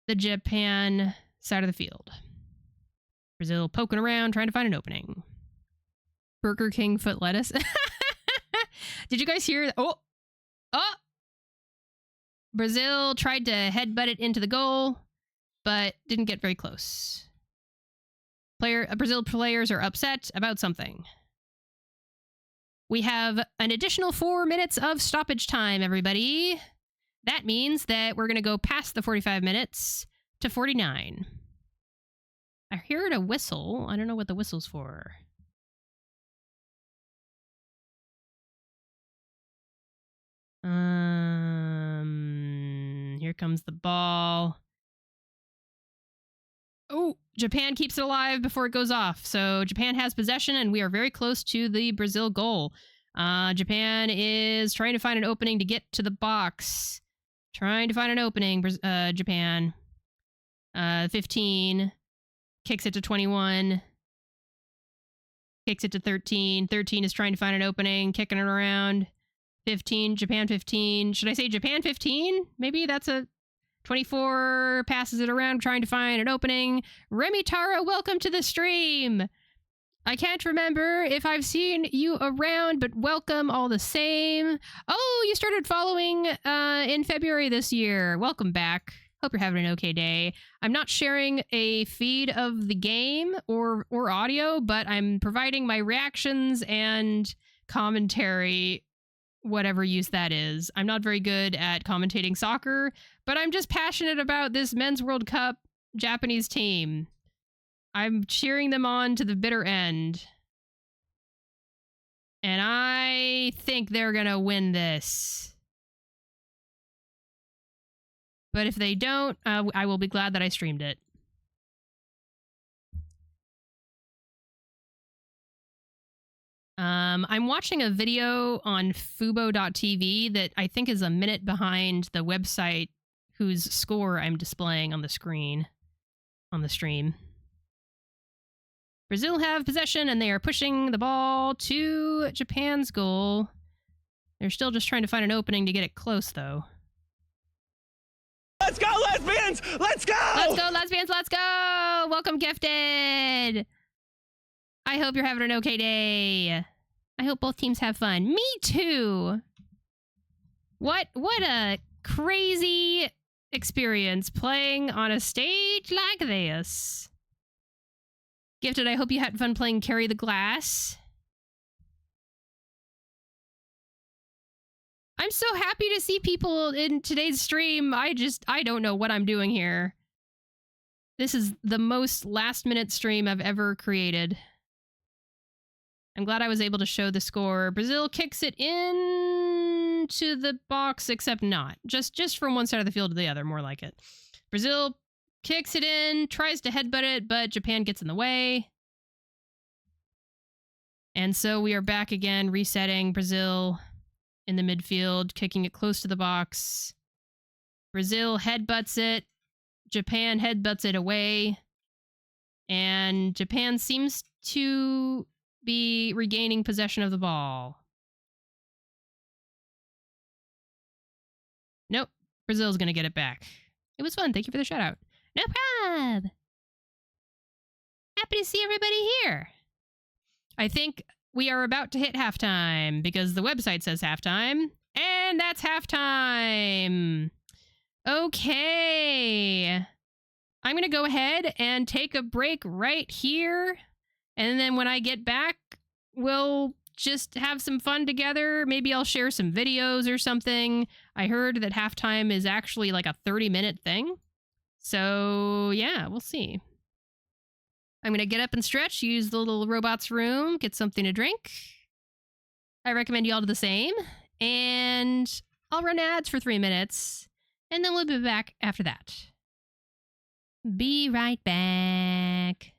the Japan side of the field. Brazil poking around, trying to find an opening. Burger King foot lettuce. Did you guys hear? Oh! Brazil tried to headbutt it into the goal, but didn't get very close. Brazil players are upset about something. We have an additional 4 minutes of stoppage time, everybody. That means that we're going to go past the 45 minutes to 49. I heard a whistle. I don't know what the whistle's for. Here comes the ball. Oh, Japan keeps it alive before it goes off. So Japan has possession, and we are very close to the Brazil goal. Japan is trying to find an opening to get to the box. Trying to find an opening, Japan. 15. Kicks it to 21. Kicks it to 13. 13 is trying to find an opening, kicking it around. 15, Japan 15. Should I say Japan 15? Maybe that's a 24, passes it around, trying to find an opening. Remy Tara, welcome to the stream. I can't remember if I've seen you around, but welcome all the same. Oh, you started following in February this year. Welcome back. Hope you're having an okay day. I'm not sharing a feed of the game or audio, but I'm providing my reactions and commentary, whatever use that is. I'm not very good at commentating soccer, but I'm just passionate about this Men's World Cup Japanese team. I'm cheering them on to the bitter end. And I think they're gonna win this. But if they don't, I will be glad that I streamed it. I'm watching a video on fubo.tv that I think is a minute behind the website whose score I'm displaying on the screen, on the stream. Brazil have possession, and they are pushing the ball to Japan's goal. They're still just trying to find an opening to get it close, though. Let's go, lesbians! Let's go! Let's go, lesbians! Let's go! Welcome, Gifted! I hope you're having an okay day. I hope both teams have fun. Me too! What a crazy experience playing on a stage like this. Gifted, I hope you had fun playing Carry the Glass. I'm so happy to see people in today's stream. I don't know what I'm doing here. This is the most last-minute stream I've ever created. I'm glad I was able to show the score. Brazil kicks it into the box, except not. Just from one side of the field to the other, more like it. Brazil kicks it in, tries to headbutt it, but Japan gets in the way. And so we are back again, resetting. Brazil in the midfield, kicking it close to the box. Brazil headbutts it. Japan headbutts it away. And Japan seems to be regaining possession of the ball. Nope. Brazil's going to get it back. It was fun. Thank you for the shout out. No problem. Happy to see everybody here. I think we are about to hit halftime because the website says halftime, and that's halftime. Okay. I'm going to go ahead and take a break right here, and then when I get back, we'll just have some fun together. Maybe I'll share some videos or something. I heard that halftime is actually like a 30-minute thing. So, yeah, we'll see. I'm going to get up and stretch, use the little robot's room, get something to drink. I recommend you all do the same. And I'll run ads for 3 minutes, and then we'll be back after that. Be right back.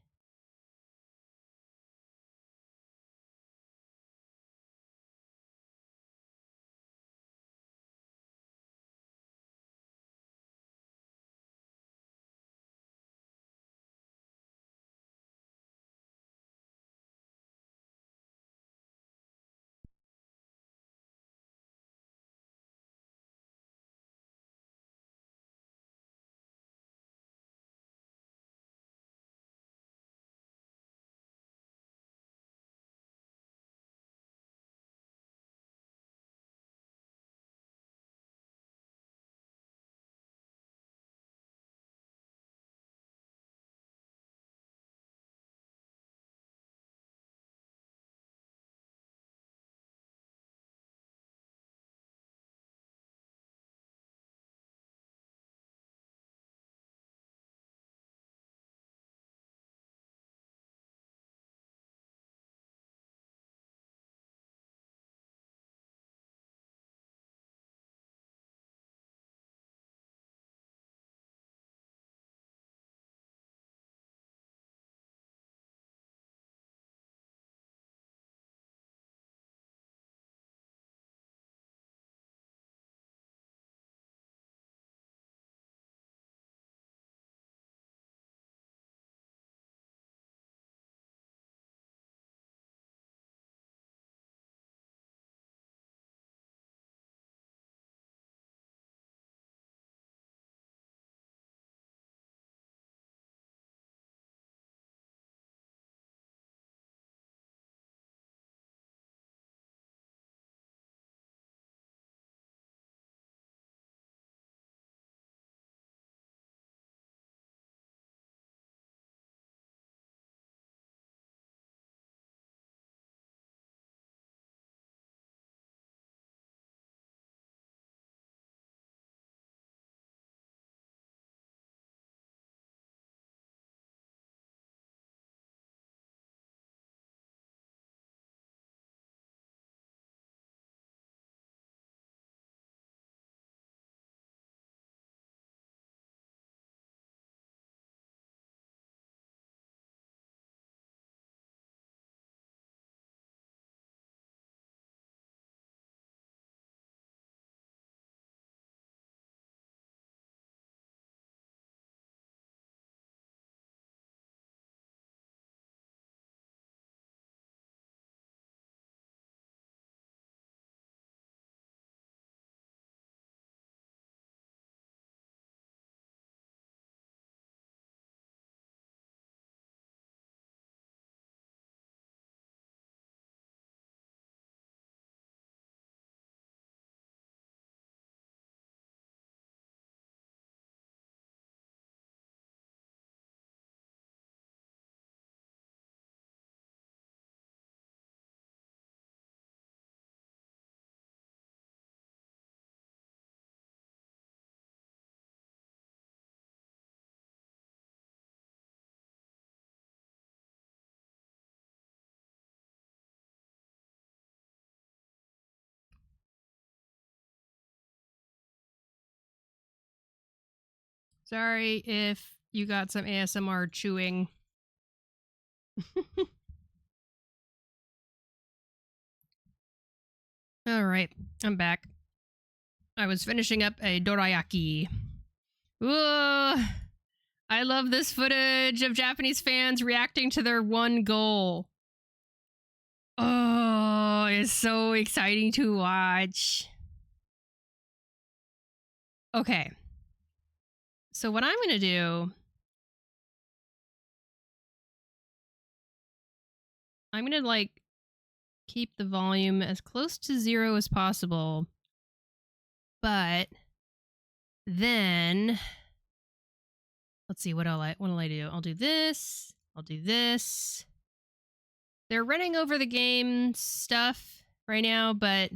Sorry if you got some ASMR chewing. All right, I'm back. I was finishing up a dorayaki. Whoa! I love this footage of Japanese fans reacting to their one goal. Oh, it's so exciting to watch. Okay. So what I'm going to do, I'm going to like keep the volume as close to 0 as possible. But then let's see, what'll I do? I'll do this. I'll do this. They're running over the game stuff right now, but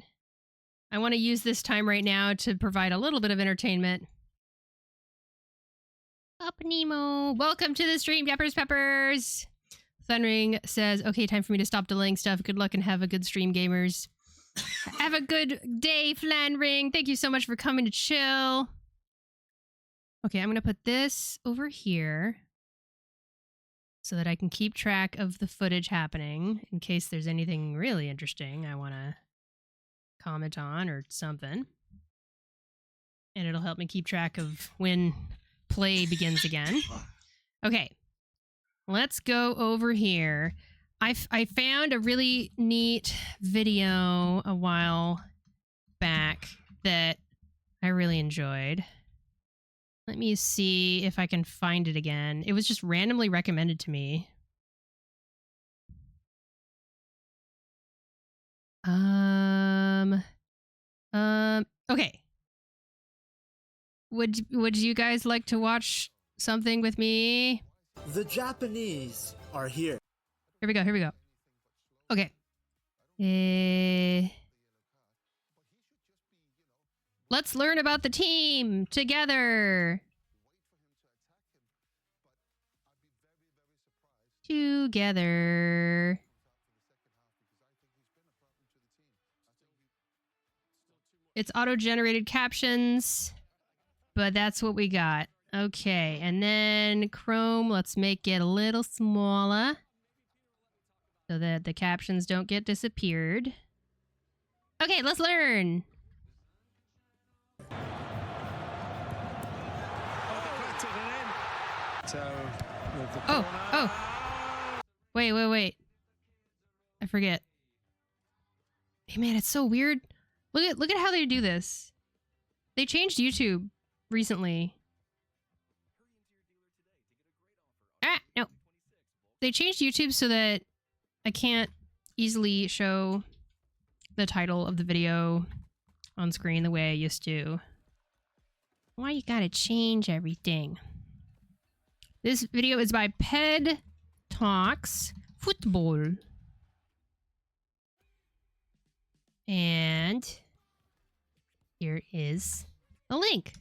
I want to use this time right now to provide a little bit of entertainment. Up Nemo. Welcome to the stream, Peppers. Thundering says, okay, time for me to stop delaying stuff. Good luck and have a good stream, gamers. Have a good day, Flanring. Thank you so much for coming to chill. Okay, I'm going to put this over here so that I can keep track of the footage happening in case there's anything really interesting I want to comment on or something. And it'll help me keep track of when play begins again. Okay, let's go over here. I found a really neat video a while back that I really enjoyed. Let me see if I can find it again. It was just randomly recommended to me. Okay. Would you guys like to watch something with me? The Japanese are here. Here we go. Okay. Let's learn about the team together. Together. It's auto-generated captions, but that's what we got. Okay, and then Chrome, let's make it a little smaller so that the captions don't get disappeared. Okay, let's learn. Oh. Wait. I forget. Hey man, it's so weird. Look at how they do this. They changed YouTube recently. No. They changed YouTube so that I can't easily show the title of the video on screen the way I used to. Why you gotta change everything? This video is by Ped Talks Football. And here is the link.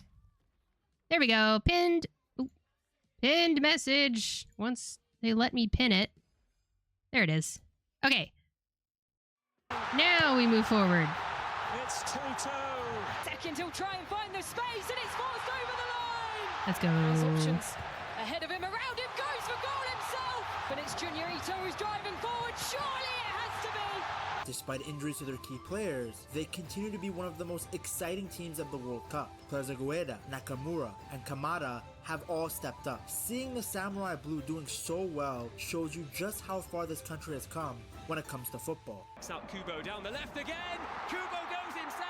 There we go. Pinned message. Once they let me pin it. There it is. Okay. Now we move forward. It's 2-2. Second, he'll try and find the space, and it's forced over the line. Let's go. Has options ahead of him, around him, goes for goal himself. But it's Juniorito who's driving forward. Surely it has to be. Despite injuries to their key players, they continue to be one of the most exciting teams of the World Cup. Players like Ueda, Nakamura, and Kamada have all stepped up. Seeing the Samurai Blue doing so well shows you just how far this country has come when it comes to football. It's out Kubo down the left again. Kubo goes himself.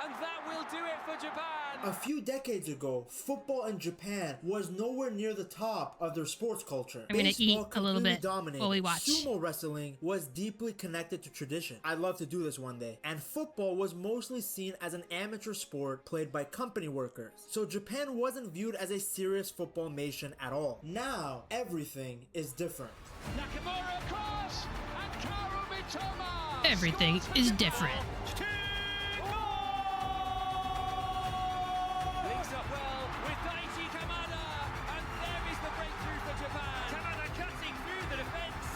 And that will do it for Japan. A few decades ago, football in Japan was nowhere near the top of their sports culture. I'm gonna eat a little bit dominated. while we watch. Sumo wrestling was deeply connected to tradition. I'd love to do this one day. And football was mostly seen as an amateur sport played by company workers. So Japan wasn't viewed as a serious football nation at all. Now, everything is different. Nakamura cross and Kaoru Mitoma. Everything is different. Links up well with Daichi Kamada. And there is the breakthrough for Japan. Kamada cutting through the defense.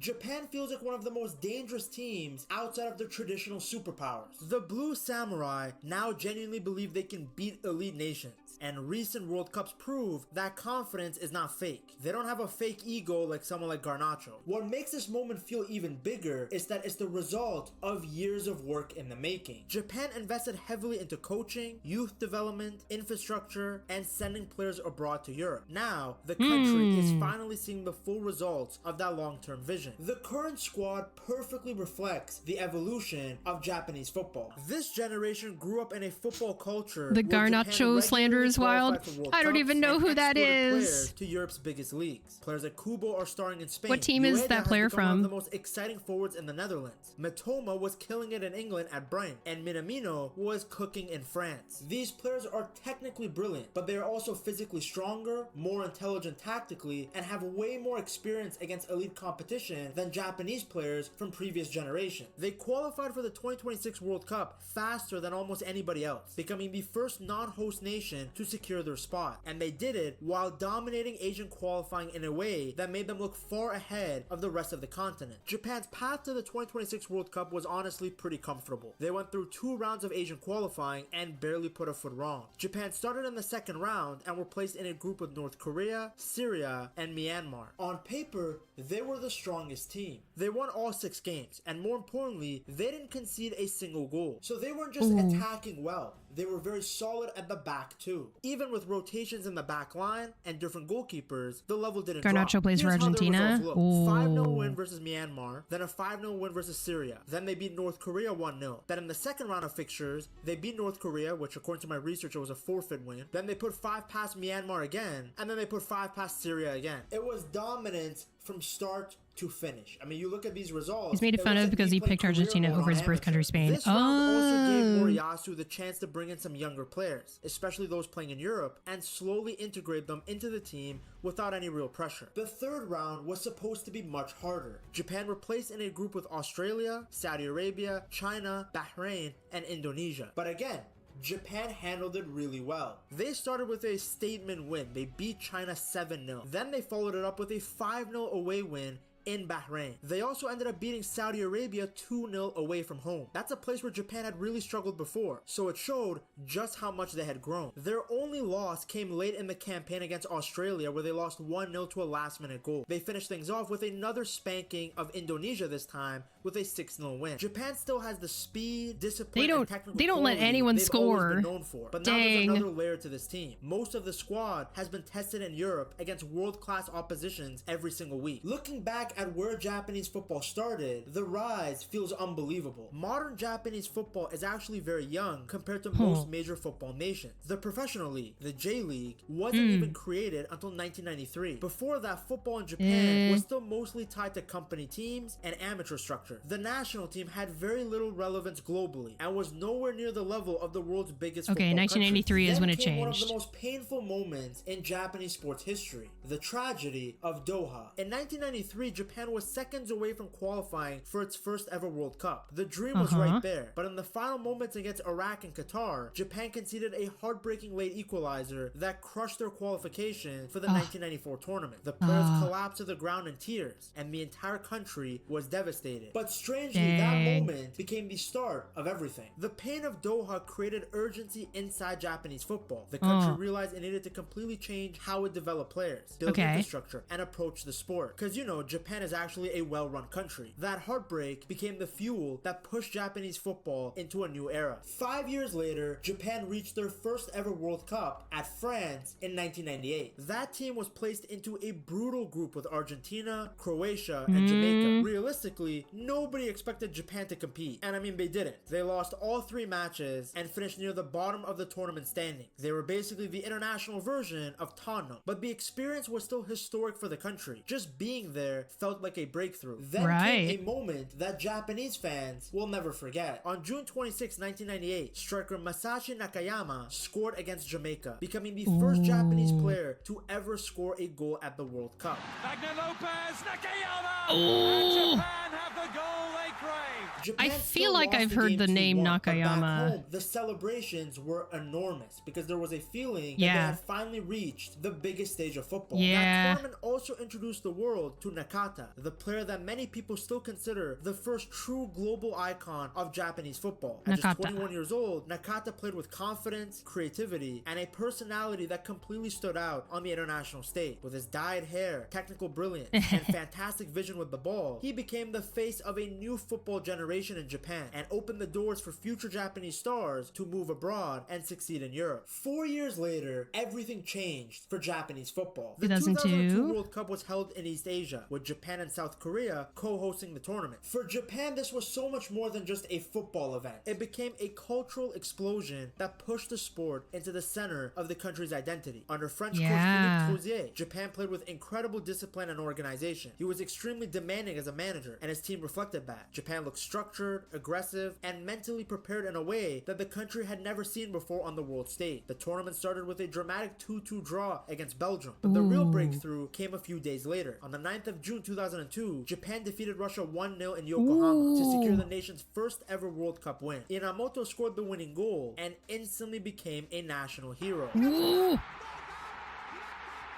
Japan feels like one of the most dangerous teams outside of their traditional superpowers. The Blue Samurai now genuinely believe they can beat elite nations. And recent World Cups prove that confidence is not fake. They don't have a fake ego like someone like Garnacho. What makes this moment feel even bigger is that it's the result of years of work in the making. Japan invested heavily into coaching, youth development, infrastructure, and sending players abroad to Europe. Now, the country is finally seeing the full results of that long-term vision. The current squad perfectly reflects the evolution of Japanese football. This generation grew up in a football culture The where Japan Garnacho slander is regularly wild. qualified for World I don't Cups even know and who that exported is. players to Europe's biggest leagues. Players like Kubo are starring in Spain. What team is Ueda that has player become one of from? the most exciting forwards in the Netherlands. Matoma was killing it in England at Brighton, and Minamino was cooking in France. These players are technically brilliant, but they are also physically stronger, more intelligent tactically, and have way more experience against elite competition than Japanese players from previous generations. They qualified for the 2026 World Cup faster than almost anybody else, becoming the first non-host nation to secure their spot. And they did it while dominating Asian qualifying in a way that made them look far ahead of the rest of the continent. Japan's path to the 2026 World Cup was honestly pretty comfortable. They went through 2 rounds of Asian qualifying and barely put a foot wrong. Japan started in the second round and were placed in a group with North Korea, Syria, and Myanmar. On paper, they were the strongest team. They won all 6 games, and more importantly, they didn't concede a single goal. So they weren't just attacking well, they were very solid at the back too. Even with rotations in the back line and different goalkeepers, the level didn't drop. Garnacho plays for Here's how their Argentina. results look. 5-0 win versus Myanmar, then a 5-0 win versus Syria. Then they beat North Korea 1-0. Then in the second round of fixtures, they beat North Korea, which according to my research, it was a forfeit win. Then they put 5 past Myanmar again, and then they put 5 past Syria again. It was dominance from start to finish. I mean, you look at these results. He's made fun of because he picked Argentina over his birth country, Spain. This round also gave Moriyasu the chance to bring in some younger players, especially those playing in Europe, and slowly integrate them into the team without any real pressure. The third round was supposed to be much harder. Japan were placed in a group with Australia, Saudi Arabia, China, Bahrain, and Indonesia. But again, Japan handled it really well. They started with a statement win. They beat China 7-0. Then they followed it up with a 5-0 away win in Bahrain. They also ended up beating Saudi Arabia 2-0 away from home. That's a place where Japan had really struggled before, so it showed just how much they had grown. Their only loss came late in the campaign against Australia, where they lost 1-0 to a last-minute goal. They finished things off with another spanking of Indonesia, this time with a 6-0 win. Japan still has the speed, discipline, and technical they don't let quality anyone they've score. always been known for. But now there's another layer to this team. Most of the squad has been tested in Europe against world-class oppositions every single week. Looking back at where Japanese football started, the rise feels unbelievable. Modern Japanese football is actually very young compared to most major football nations. The professional league, the J League, wasn't even created until 1993. Before that, football in Japan was still mostly tied to company teams and amateur structure. The national team had very little relevance globally and was nowhere near the level of the world's biggest football 1993 is when it changed. One of the most painful moments in Japanese sports history, the tragedy of Doha. In 1993, Japan was seconds away from qualifying for its first ever World Cup. The dream was right there, but in the final moments against Iraq and Qatar, Japan conceded a heartbreaking late equalizer that crushed their qualification for the 1994 tournament. The players collapsed to the ground in tears, and the entire country was devastated. But strangely, that moment became the start of everything. The pain of Doha created urgency inside Japanese football. The country realized it needed to completely change how it developed players, build infrastructure, and approach the sport. Because, you know, Japan is actually a well-run country. That heartbreak became the fuel that pushed Japanese football into a new era. 5 years later, Japan reached their first ever World Cup at France in 1998. That team was placed into a brutal group with Argentina, Croatia, and Jamaica. Realistically, nobody expected Japan to compete, and I mean, they didn't. They lost all 3 matches and finished near the bottom of the tournament standings. They were basically the international version of Tottenham, but the experience was still historic for the country. Just being there felt like a breakthrough. Then came a moment that Japanese fans will never forget. On June 26, 1998, striker Masashi Nakayama scored against Jamaica, becoming the first Japanese player to ever score a goal at the World Cup. Magna Lopez, Nakayama, and Japan have the goal they crave. Japan feel still like lost I've the heard game the name 2-1, but back Nakayama. home, the celebrations were enormous because there was a feeling that Yeah. they had finally reached the biggest stage of football. Yeah. That tournament also introduced the world to Nakata, the player that many people still consider the first true global icon of Japanese football. At just Nakata. 21 years old, Nakata played with confidence, creativity, and a personality that completely stood out on the international stage. With his dyed hair, technical brilliance, and fantastic vision with the ball, he became the face of a new football generation in Japan and opened the doors for future Japanese stars to move abroad and succeed in Europe. 4 years later, everything changed for Japanese football. The 2002 World Cup was held in East Asia, with Japan and South Korea co-hosting the tournament. For Japan, this was so much more than just a football event. It became a cultural explosion that pushed the sport into the center of the country's identity. Under French coach Philippe Trousier, Japan played with incredible discipline and organization. He was extremely demanding as a manager, and his team reflected that. Japan looked structured, aggressive, and mentally prepared in a way that the country had never seen before on the world stage. The tournament started with a dramatic 2-2 draw against Belgium, but the real breakthrough came a few days later. On the 9th of June 2002, Japan defeated Russia 1-0 in Yokohama to secure the nation's first ever World Cup win. Inamoto scored the winning goal and instantly became a national hero. Ooh.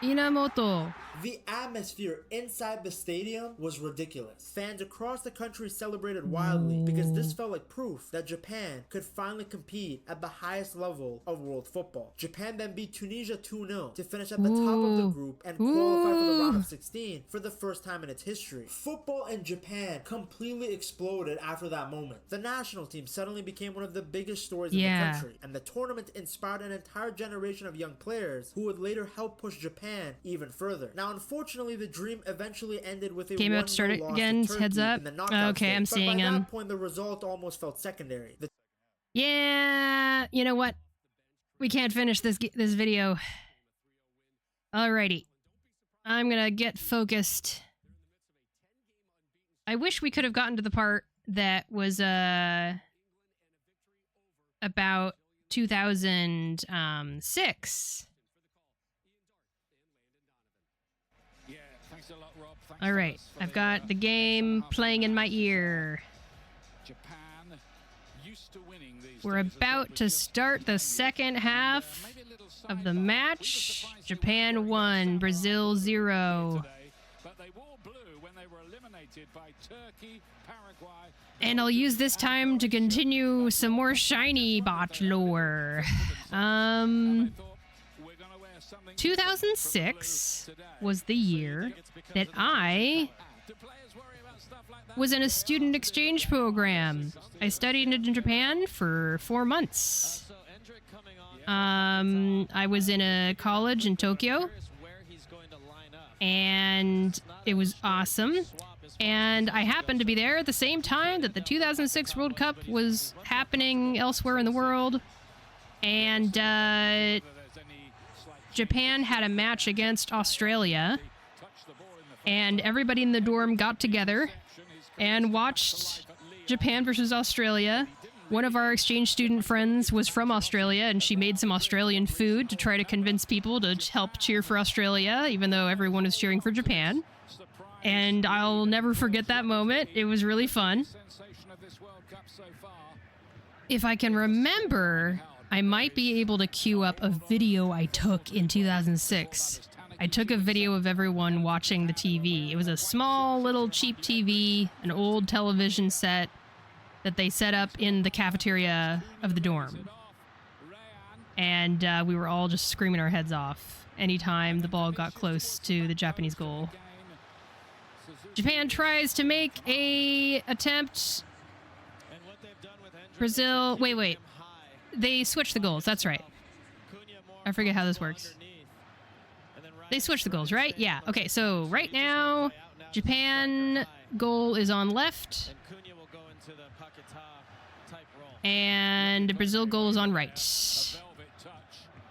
Inamoto. The atmosphere inside the stadium was ridiculous. Fans across the country celebrated wildly because this felt like proof that Japan could finally compete at the highest level of world football. Japan then beat Tunisia 2-0 to finish at the top of the group and qualify for the round of 16 for the first time in its history. Football in Japan completely exploded after that moment. The national team suddenly became one of the biggest stories in the country, and the tournament inspired an entire generation of young players who would later help push Japan even further. Now, unfortunately, the dream eventually ended with a game about to start loss again. to Turkey Heads up. in the knockout Okay, I'm stage. seeing But by him. that point, the result almost felt secondary. Yeah, you know what? We can't finish this video. Alrighty. I'm gonna get focused. I wish we could have gotten to the part that was about 2006. All right, I've got the game playing in my ear. We're about to start the second half of the match. Japan 1, Brazil 0. And I'll use this time to continue some more shiny bot lore. 2006 was the year that I was in a student exchange program. I studied in Japan for 4 months. I was in a college in Tokyo, and it was awesome. And I happened to be there at the same time that the 2006 World Cup was happening elsewhere in the world. And Japan had a match against Australia, and everybody in the dorm got together and watched Japan versus Australia. One of our exchange student friends was from Australia, and she made some Australian food to try to convince people to help cheer for Australia, even though everyone was cheering for Japan. And I'll never forget that moment. It was really fun. If I can remember, I might be able to queue up a video I took in 2006. I took a video of everyone watching the TV. It was a small, little, cheap TV, an old television set that they set up in the cafeteria of the dorm. And we were all just screaming our heads off anytime the ball got close to the Japanese goal. Japan tries to make a attempt. Brazil, wait. They switch the goals, that's right. I forget how this works. They switch the goals, right? Yeah, okay, so right now, Japan goal is on left, and Brazil goal is on right.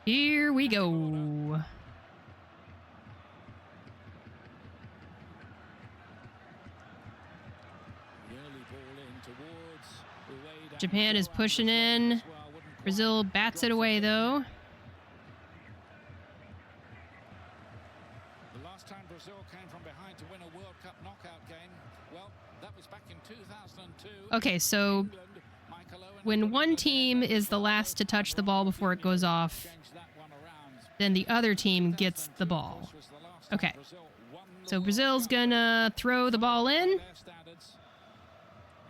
Here we go. Japan is pushing in. Brazil bats it away, though. Brazil came from behind to win a World Cup knockout game. Well, that was back in 2002. Okay, so England, Michael Owen when one team is the last to touch the ball before it goes off, changed that one around. then the other team gets the ball. Okay. So Brazil's gonna throw the ball in. Their standards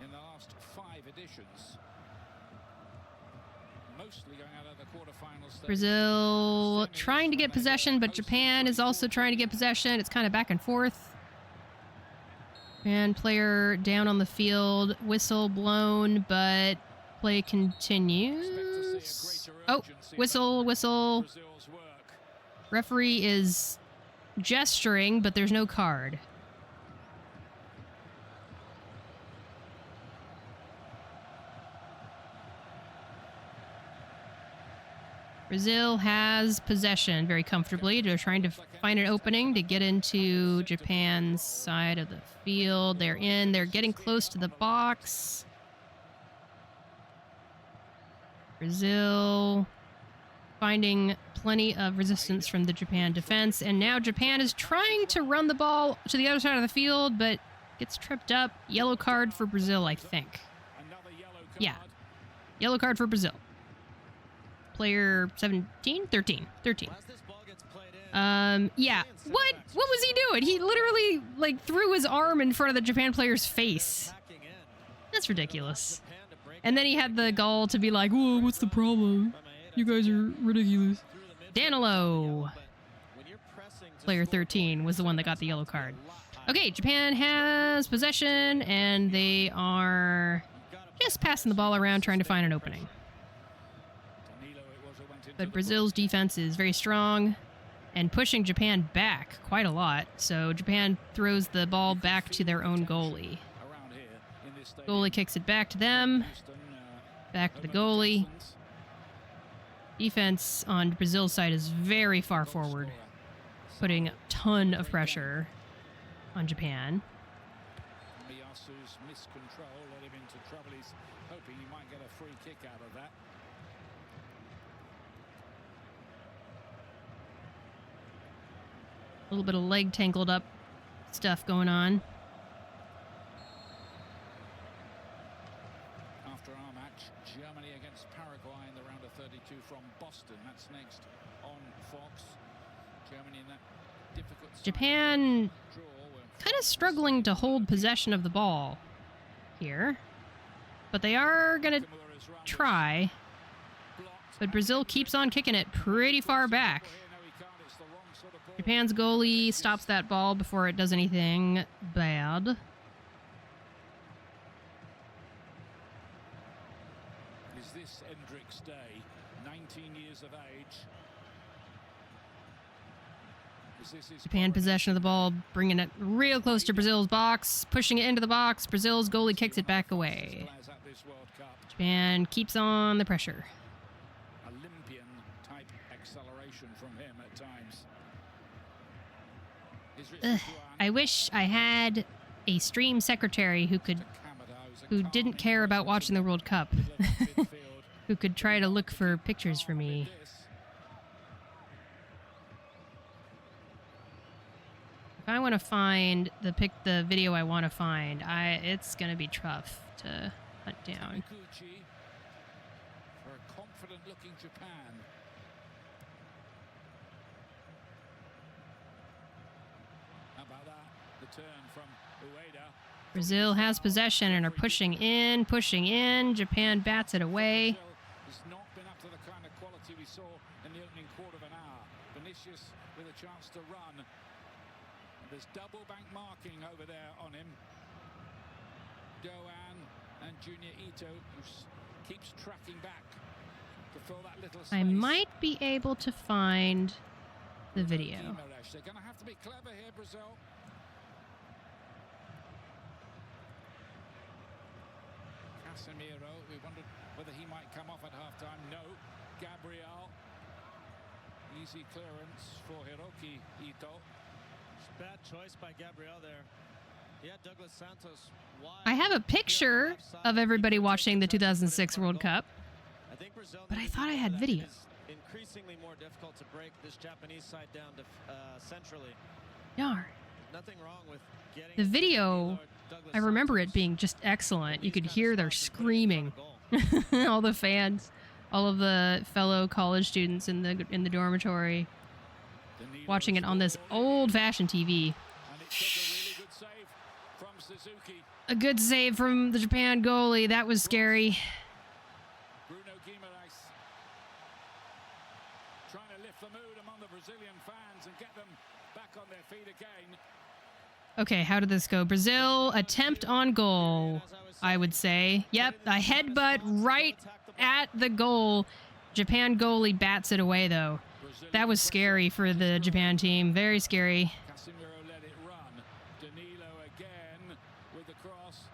in the last 5 editions. Mostly going out of the quarterfinal stage. Brazil trying to get possession, but Japan is also trying to get possession. It's kind of back and forth. And player down on the field. Whistle blown, but play continues. Oh, whistle, whistle. Brazil's work. Referee is gesturing, but there's no card. Brazil has possession very comfortably. They're trying to find an opening to get into Japan's side of the field. They're in. They're getting close to the box. Brazil finding plenty of resistance from the Japan defense. And now Japan is trying to run the ball to the other side of the field, but gets tripped up. Yellow card for Brazil, I think. Another yellow card. Yeah. Yellow card for Brazil. Player 17? 13. Yeah. What was he doing? He literally, like, threw his arm in front of the Japan player's face. That's ridiculous. And then he had the gall to be like, whoa, what's the problem? You guys are ridiculous. Danilo, player 13, was the one that got the yellow card. Okay, Japan has possession, and they are just passing the ball around trying to find an opening. But Brazil's defense is very strong and pushing Japan back quite a lot. So Japan throws the ball back to their own goalie. Goalie kicks it back to them. Back to the goalie. Defense on Brazil's side is very far forward, putting a ton of pressure on Japan. Miyasu's miscontrol led him into trouble. He's hoping he might get a free kick out of that. A little bit of leg tangled up stuff going on. After our match, Germany against Paraguay in the round of 32 from Boston. That's next on Fox. Germany in that difficult Japan kind of struggling to hold possession of the ball here. But they are going to try. But Brazil keeps on kicking it pretty far back. Japan's goalie stops that ball before it does anything bad. Is this Hendricks Day, 19 years of age? Is this his Japan possession of the ball, bringing it real close to Brazil's box, pushing it into the box. Brazil's goalie kicks it back away. players at this World Cup? Japan keeps on the pressure. Olympian type acceleration from him at times. I wish I had a stream secretary who didn't care about watching the World Cup, who could try to look for pictures for me. If I want to find the video I want to find, it's gonna be tough to hunt down. For a confident-looking Japan. How about that? The turn from Ueda. Brazil has possession and are pushing in. Japan bats it away. Brazil has not been up to the kind of quality we saw in the opening quarter of an hour. Vinicius with a chance to run. There's double bank marking over there on him. Doan and Junior Ito, who keeps tracking back to fill that little space. I might be able to find the video. They're going to have to be clever here, Brazil. Casemiro, we wondered whether he might come off at halftime. No. Gabriel. Easy clearance for Hiroki Ito. Bad choice by Gabriel there. Yeah, Douglas Santos. I have a picture of everybody watching the 2006 World Cup, but I thought I had video. Increasingly more difficult to break this Japanese side down centrally. Darn. Nothing wrong with getting The video, I remember it being just excellent. You could hear their screaming. All the fans, all of the fellow college students in the dormitory watching it on this old-fashioned TV. And it took a really good save from Suzuki. A good save from the Japan goalie. That was scary. Bruno Guimaraes trying to lift the mood among the Brazilian fans and get them back on their feet again. Okay, how did this go? Brazil attempt on goal, I would say. Yep, a headbutt right at the goal. Japan goalie bats it away, though. That was scary for the Japan team. Very scary. Casemiro let it run. Danilo again with the cross.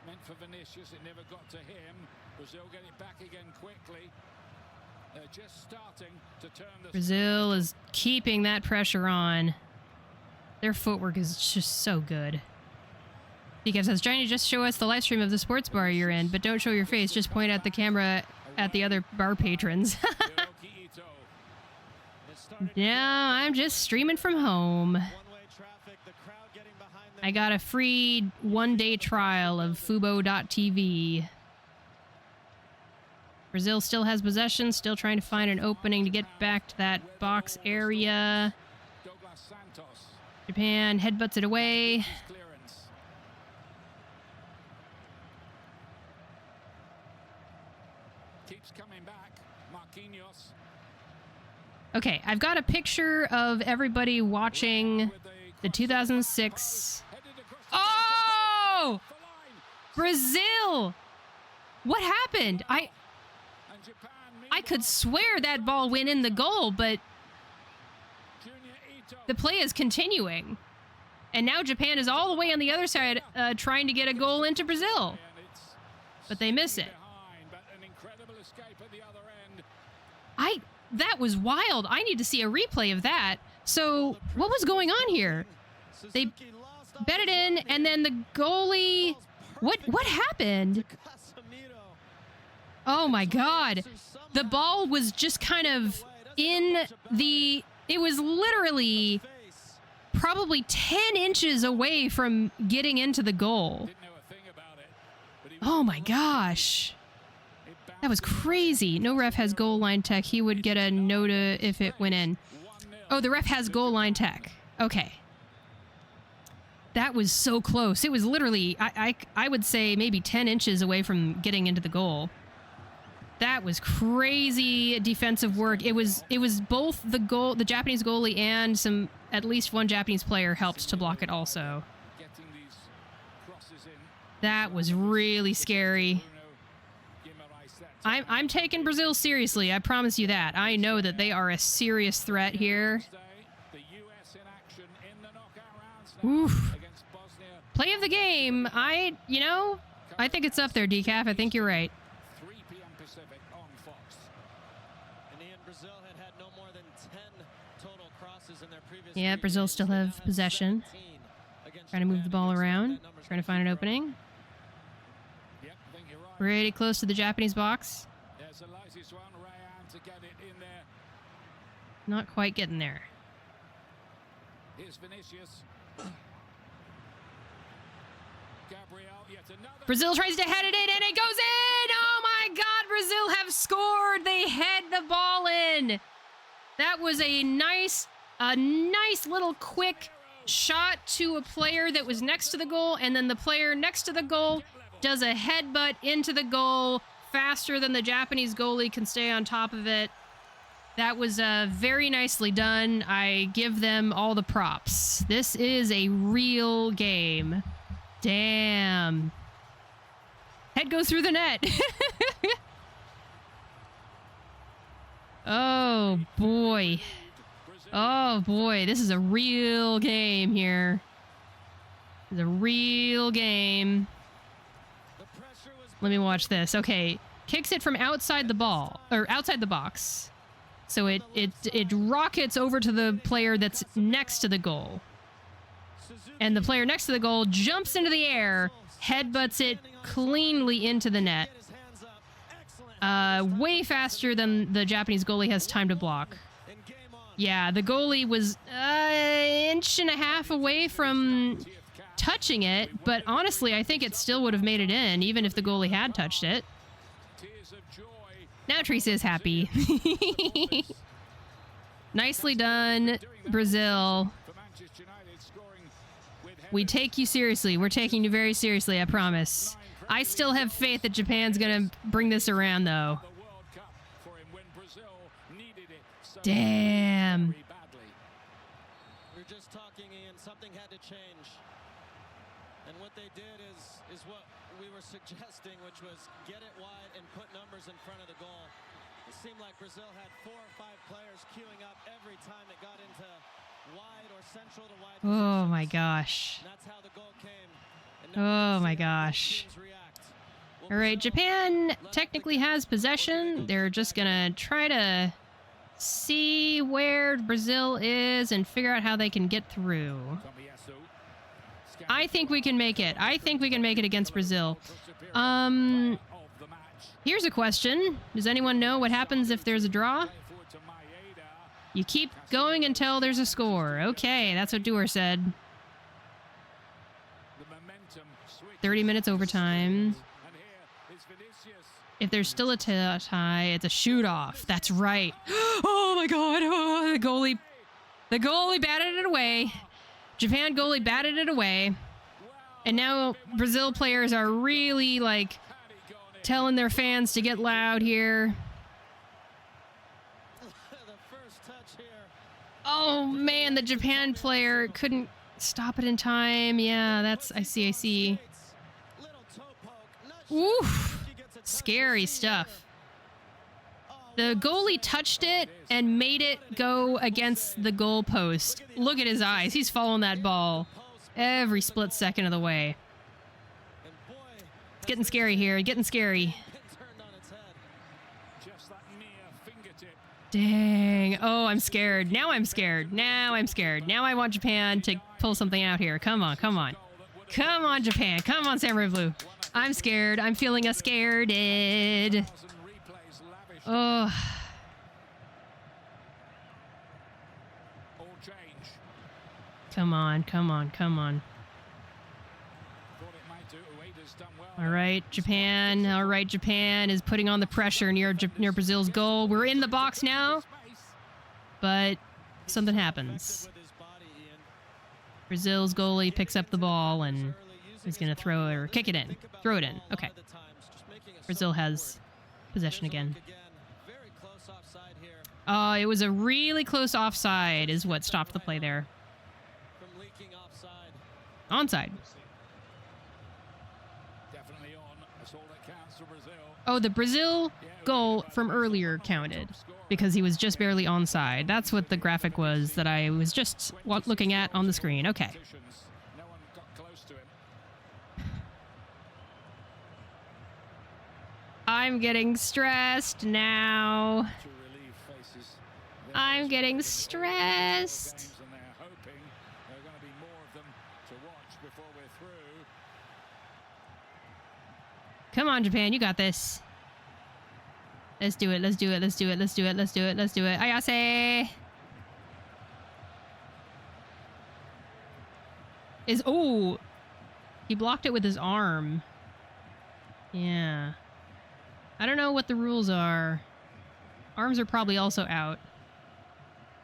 Meant for Vinicius. It never got to him. Brazil get it back again quickly. They're just starting to turn the... Brazil is keeping that pressure on. Their footwork is just so good. Because I was trying to just show us the live stream of the sports bar you're in, but don't show your face. Just point at the camera at the other bar patrons. Yeah, I'm just streaming from home. I got a free one-day trial of Fubo.tv. Brazil still has possession, still trying to find an opening to get back to that box area. Japan headbutts it away. Keeps coming back. Marquinhos. Okay, I've got a picture of everybody watching the 2006. Oh! Brazil! What happened? I could swear that ball went in the goal, but the play is continuing. And now Japan is all the way on the other side trying to get a goal into Brazil. But they miss it. That was wild. I need to see a replay of that. So, what was going on here? They bet it in, and then the goalie... What happened? Oh my god. The ball was just kind of in the... It was literally probably 10 inches away from getting into the goal. Oh my gosh. That was crazy. No ref has goal line tech. He would get a nota if it went in. Oh, the ref has goal line tech. Okay. That was so close. It was literally, I would say maybe 10 inches away from getting into the goal. That was crazy defensive work. It was both the Japanese goalie and at least one Japanese player helped to block it also. That was really scary. I'm taking Brazil seriously. I promise you that. I know that they are a serious threat here. Oof. Play of the game. I think it's up there, Decaf. I think you're right. 3 p.m. Pacific on Fox. Brazil had no more than 10 total crosses in their previous. Yeah, Brazil still have possession. Trying to move the ball around. Trying to find an opening. Pretty close to the Japanese box. Not quite getting there. Here's Vinicius. Brazil tries to head it in, and it goes in! Oh my god, Brazil have scored! They head the ball in! That was a nice little quick shot to a player that was next to the goal, and then the player next to the goal does a headbutt into the goal faster than the Japanese goalie can stay on top of it. That was very nicely done. I give them all the props. This is a real game. Damn. Head goes through the net. Oh, boy. Oh, boy. This is a real game here. It's a real game. Let me watch this. Okay. Kicks it from outside the ball, or outside the box. So it rockets over to the player that's next to the goal. And the player next to the goal jumps into the air, headbutts it cleanly into the net. Way faster than the Japanese goalie has time to block. Yeah, the goalie was an inch and a half away from touching it, but honestly, I think it still would have made it in, even if the goalie had touched it. Now Teresa is happy. Nicely done, Brazil. We take you seriously. We're taking you very seriously, I promise. I still have faith that Japan's gonna bring this around, though. Damn. We were just talking, Ian, something had to change. And what they did is what we were suggesting, which was get it wide and put numbers in front of the goal. It seemed like Brazil had 4 or 5 players queuing up every time it got into wide or central to wide. Oh my gosh. And that's how the goal came. Oh my gosh. All right, Japan technically has possession. They're just gonna try to see where Brazil is and figure out how they can get through. I think we can make it. I think we can make it against Brazil. Here's a question. Does anyone know what happens if there's a draw? You keep going until there's a score. Okay, that's what Dewar said. 30 minutes overtime. If there's still a tie, it's a shoot-off. That's right. Oh my god. Oh, the goalie batted it away. Japan goalie batted it away. And now Brazil players are really, like, telling their fans to get loud here. Oh man, the Japan player couldn't stop it in time. Yeah, that's... I see. Oof. Scary stuff. The goalie touched it and made it go against the goalpost. Look at his eyes. He's following that ball every split second of the way. It's getting scary here. Getting scary. Dang. Oh, I'm scared. Now I'm scared. Now I'm scared. Now I want Japan to pull something out here. Come on, come on. Come on, Japan. Come on, Samurai Blue. I'm scared. I'm feeling scared. Oh. Come on, come on, come on. All right, Japan. All right, Japan is putting on the pressure near Brazil's goal. We're in the box now, but something happens. Brazil's goalie picks up the ball and is going to throw or kick it in. Throw it in. Okay. Brazil has possession again. It was a really close offside is what stopped the play there. Onside. Oh, the Brazil goal from earlier counted because he was just barely onside. That's what the graphic was that I was just looking at on the screen. Okay. I'm getting stressed now. I'm getting stressed. Come on, Japan, you got this. Let's do it, let's do it, let's do it, let's do it, let's do it, let's do it. Ayase! Oh! He blocked it with his arm. Yeah. I don't know what the rules are. Arms are probably also out.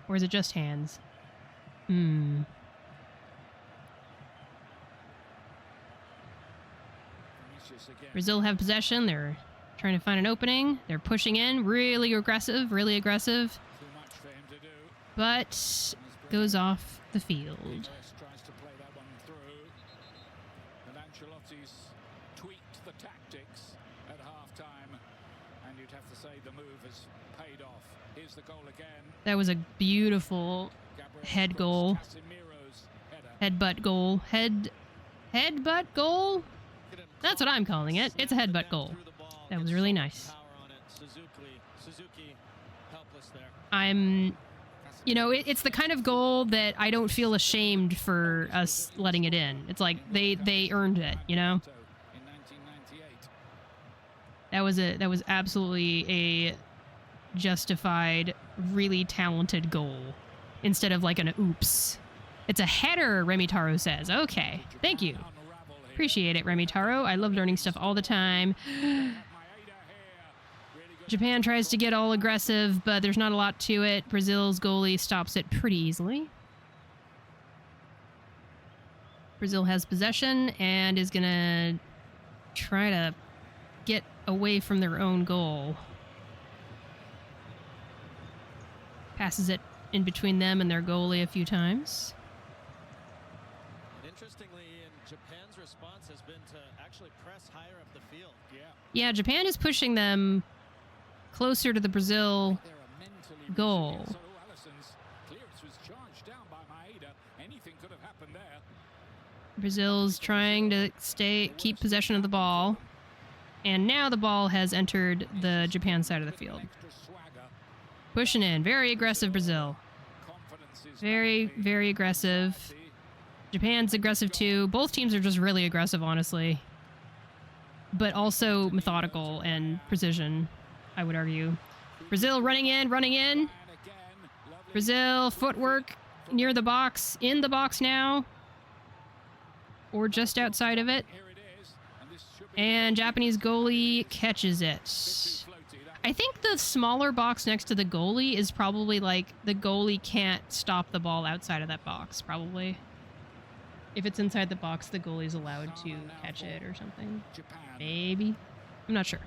Or is it just hands? Brazil have possession. They're trying to find an opening. They're pushing in. Really aggressive. Really aggressive. But goes off the field. That was a beautiful head goal. Headbutt goal. Headbutt goal? That's what I'm calling it. It's a headbutt goal. That was really nice. You know, it's the kind of goal that I don't feel ashamed for us letting it in. It's like they earned it, you know? That was absolutely a justified really talented goal instead of like an oops. It's a header, Remitaro says. Okay, thank you. Appreciate it, Remitaro. I love learning stuff all the time. Japan tries to get all aggressive, but there's not a lot to it. Brazil's goalie stops it pretty easily. Brazil has possession and is going to try to get away from their own goal. Passes it in between them and their goalie a few times. Interestingly, Japan's response has been to actually press higher up the field. Yeah, Japan is pushing them closer to the Brazil goal. Brazil's trying to keep possession of the ball. And now the ball has entered the Japan side of the field. Pushing in. Very aggressive, Brazil. Very, very aggressive. Japan's aggressive too. Both teams are just really aggressive, honestly. But also methodical and precision, I would argue. Brazil running in, running in. Brazil, footwork near the box. In the box now. Or just outside of it. And Japanese goalie catches it. I think the smaller box next to the goalie is probably like the goalie can't stop the ball outside of that box, probably. If it's inside the box, the goalie's allowed to catch it or something. Maybe. I'm not sure.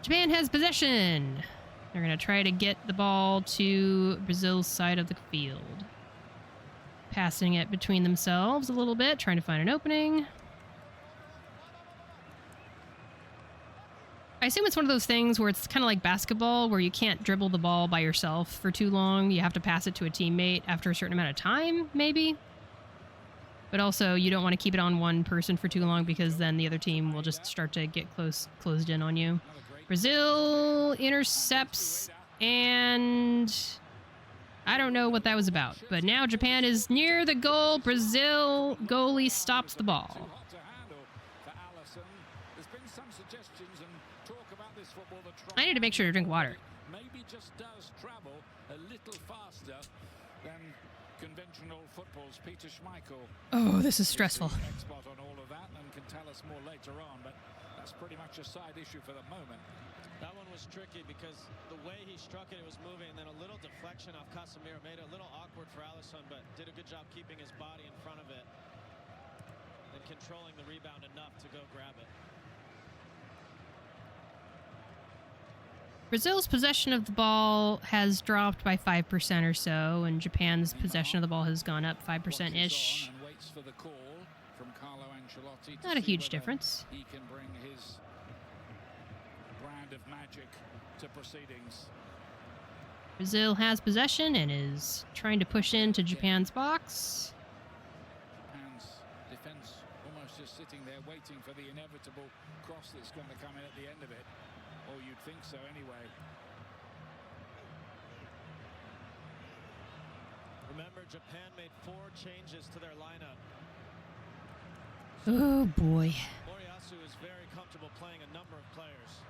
Japan has possession. They're going to try to get the ball to Brazil's side of the field. Passing it between themselves a little bit, trying to find an opening. I assume it's one of those things where it's kind of like basketball, where you can't dribble the ball by yourself for too long. You have to pass it to a teammate after a certain amount of time, maybe. But also, you don't want to keep it on one person for too long because then the other team will just start to get closed in on you. Brazil intercepts, and I don't know what that was about. But now Japan is near the goal. Brazil goalie stops the ball. I need to make sure to drink water. Maybe just does travel a little faster than conventional football's Peter Schmeichel. Oh, this is stressful. Expert on all of that and can tell us more later on, but that's pretty much a side issue for the moment. That one was tricky because the way he struck it, it was moving, and then a little deflection off Casemiro made it a little awkward for Alisson, but did a good job keeping his body in front of it and controlling the rebound enough to go grab it. Brazil's possession of the ball has dropped by 5% or so, and Japan's possession of the ball has gone up 5%-ish. Not a huge difference. He can bring his brand of magic to proceedings. Brazil has possession and is trying to push into Japan's box. Japan's defense almost just sitting there waiting for the inevitable cross that's going to come in at the end of it. Or you'd think so anyway. Remember, Japan made 4 changes to their lineup. Oh boy. Moriyasu is very comfortable playing a number of players.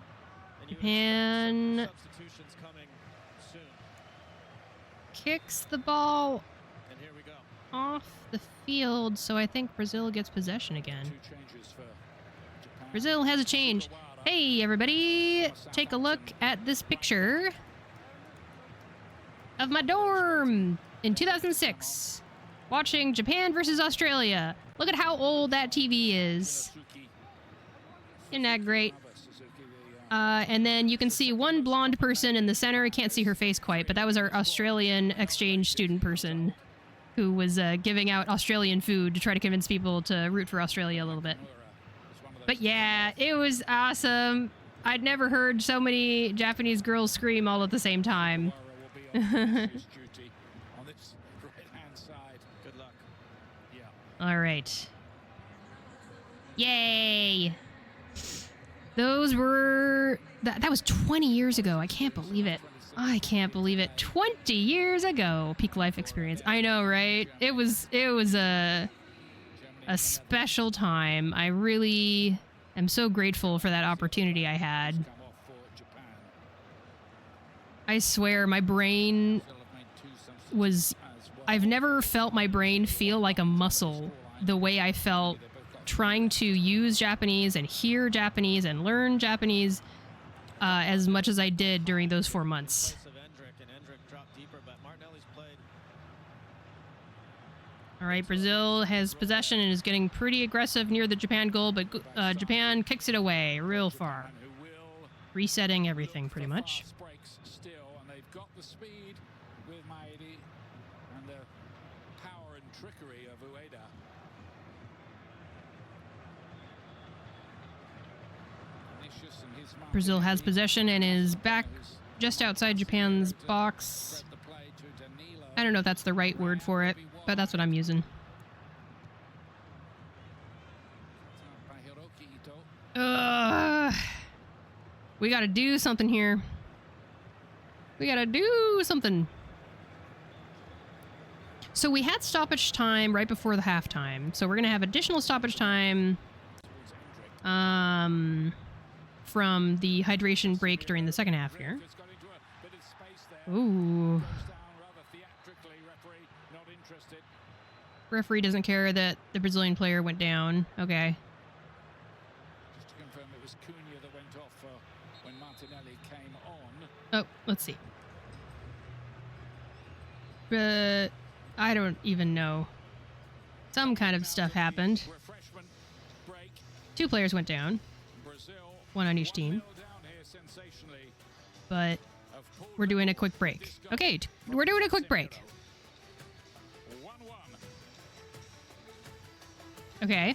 And you Japan would expect some substitutions coming soon. kicks the ball And here we go. off the field, so I think Brazil gets possession again. 2 changes for Japan. Brazil has a change. Hey, everybody, take a look at this picture of my dorm in 2006, watching Japan versus Australia. Look at how old that TV is. Isn't that great? And then you can see one blonde person in the center. I can't see her face quite, but that was our Australian exchange student person who was giving out Australian food to try to convince people to root for Australia a little bit. But yeah, it was awesome. I'd never heard so many Japanese girls scream all at the same time. All right. Yay! Those were... That was 20 years ago. I can't believe it. I can't believe it. 20 years ago. Peak life experience. I know, right? It was a special time. I really am so grateful for that opportunity I had. I swear, my brain was... I've never felt my brain feel like a muscle the way I felt trying to use Japanese and hear Japanese and learn Japanese as much as I did during those 4 months. All right, Brazil has possession and is getting pretty aggressive near the Japan goal, but Japan kicks it away real far. Resetting everything, pretty much. Brazil has possession and is back just outside Japan's box. I don't know if that's the right word for it, but that's what I'm using. We gotta do something here. We gotta do something. So we had stoppage time right before the halftime. So we're gonna have additional stoppage time from the hydration break during the second half here. Ooh. Referee doesn't care that the Brazilian player went down. Okay. Just to confirm, it was Cunha that went off when Martinelli came on. Oh, let's see. I don't even know. Some kind of stuff happened. 2 players went down. 1 on each team. But we're doing a quick break. Okay, we're doing a quick break. Okay.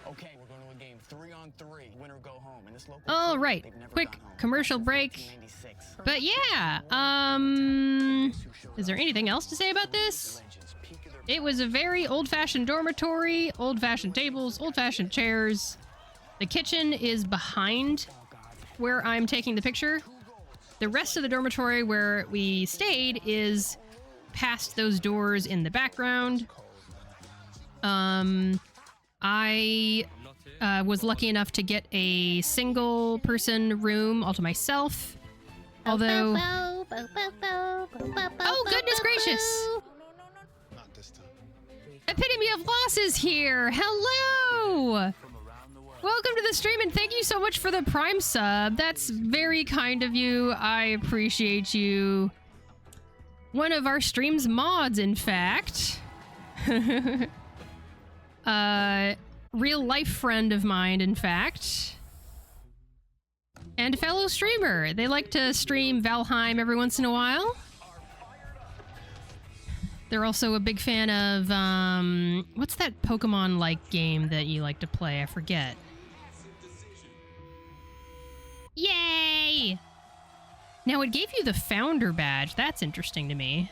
Okay, we're going to a game 3-on-3. Winner go home. And this local All right. Quick commercial break. But yeah, is there anything else to say about this? It was a very old-fashioned dormitory, old-fashioned tables, old-fashioned chairs. The kitchen is behind where I'm taking the picture. The rest of the dormitory where we stayed is past those doors in the background. I was lucky enough to get a single-person room all to myself. Although... Oh, goodness gracious! Not this time. Epitome of Loss is here! Hello! Welcome to the stream, and thank you so much for the Prime sub. That's very kind of you. I appreciate you. One of our stream's mods, in fact. Real life friend of mine, in fact. And a fellow streamer. They like to stream Valheim every once in a while. They're also a big fan of, what's that Pokemon-like game that you like to play? I forget. Yay! Now, it gave you the Founder badge. That's interesting to me.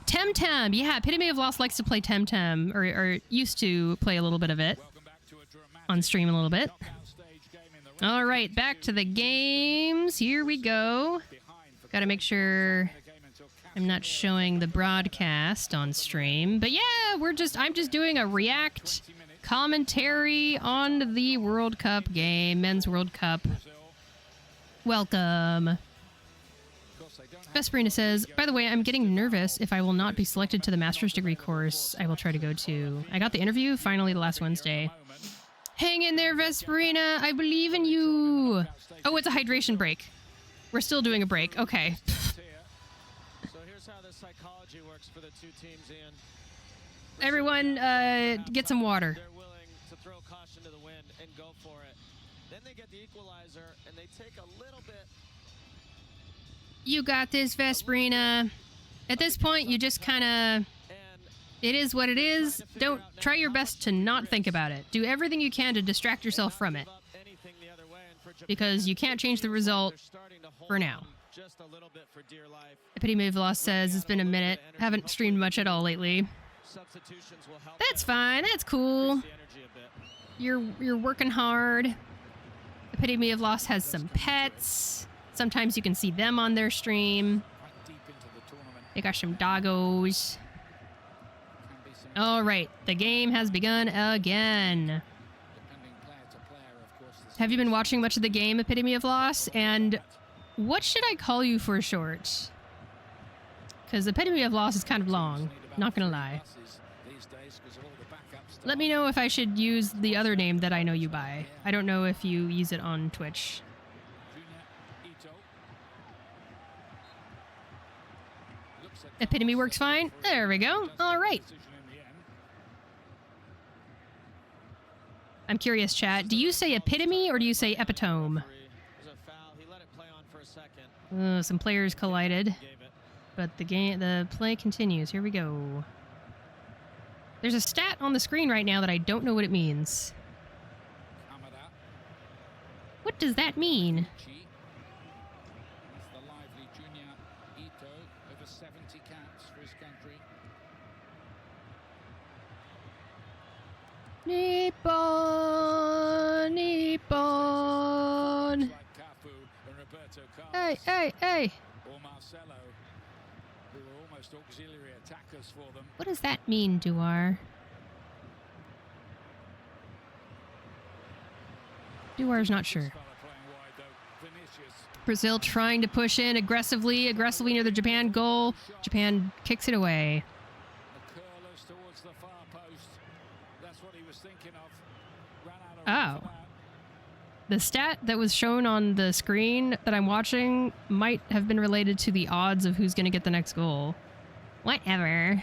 Temtem! Yeah, Epitome of Loss likes to play Temtem, or used to play a little bit of it. On stream a little bit. Alright, back to the games. Here we go. Gotta make sure I'm not showing the broadcast on stream. But yeah, I'm just doing a react commentary on the World Cup game, Men's World Cup. Welcome. Vesperina says, by the way, I'm getting nervous if I will not be selected to the master's degree course I will try to go to. I got the interview finally last Wednesday. Hang in there, Vesperina. I believe in you. Oh, it's a hydration break. We're still doing a break. Okay. So here's how the psychology works for the two teams, Ian. Everyone, get some water. They're willing to throw caution to the wind and go for it. Then they get the equalizer, and they take a little bit. You got this, Vesperina. At this point, you just kind of... It is what it is. Don't try your best to not think about it. Do everything you can to distract yourself from it. Because you can't change the result for now. Epitome of Loss says, it's been a minute. Haven't streamed much at all lately. That's fine. That's cool. You're working hard. Epitome of Loss has some pets. Sometimes you can see them on their stream. They got some doggos. All right, the game has begun again. Have you been watching much of the game, Epitome of Loss? And what should I call you for short? Because Epitome of Loss is kind of long, not gonna lie. Let me know if I should use the other name that I know you by. I don't know if you use it on Twitch. Epitome works fine. There we go. All right. I'm curious, chat. Do you say epitome or do you say epitome? Some players collided, but the play continues. Here we go. There's a stat on the screen right now that I don't know what it means. What does that mean? Nippon, Nippon. Hey, hey, hey. What does that mean, Duar? Duar's not sure. Brazil trying to push in aggressively near the Japan goal. Japan kicks it away. Oh. The stat that was shown on the screen that I'm watching might have been related to the odds of who's going to get the next goal. Whatever.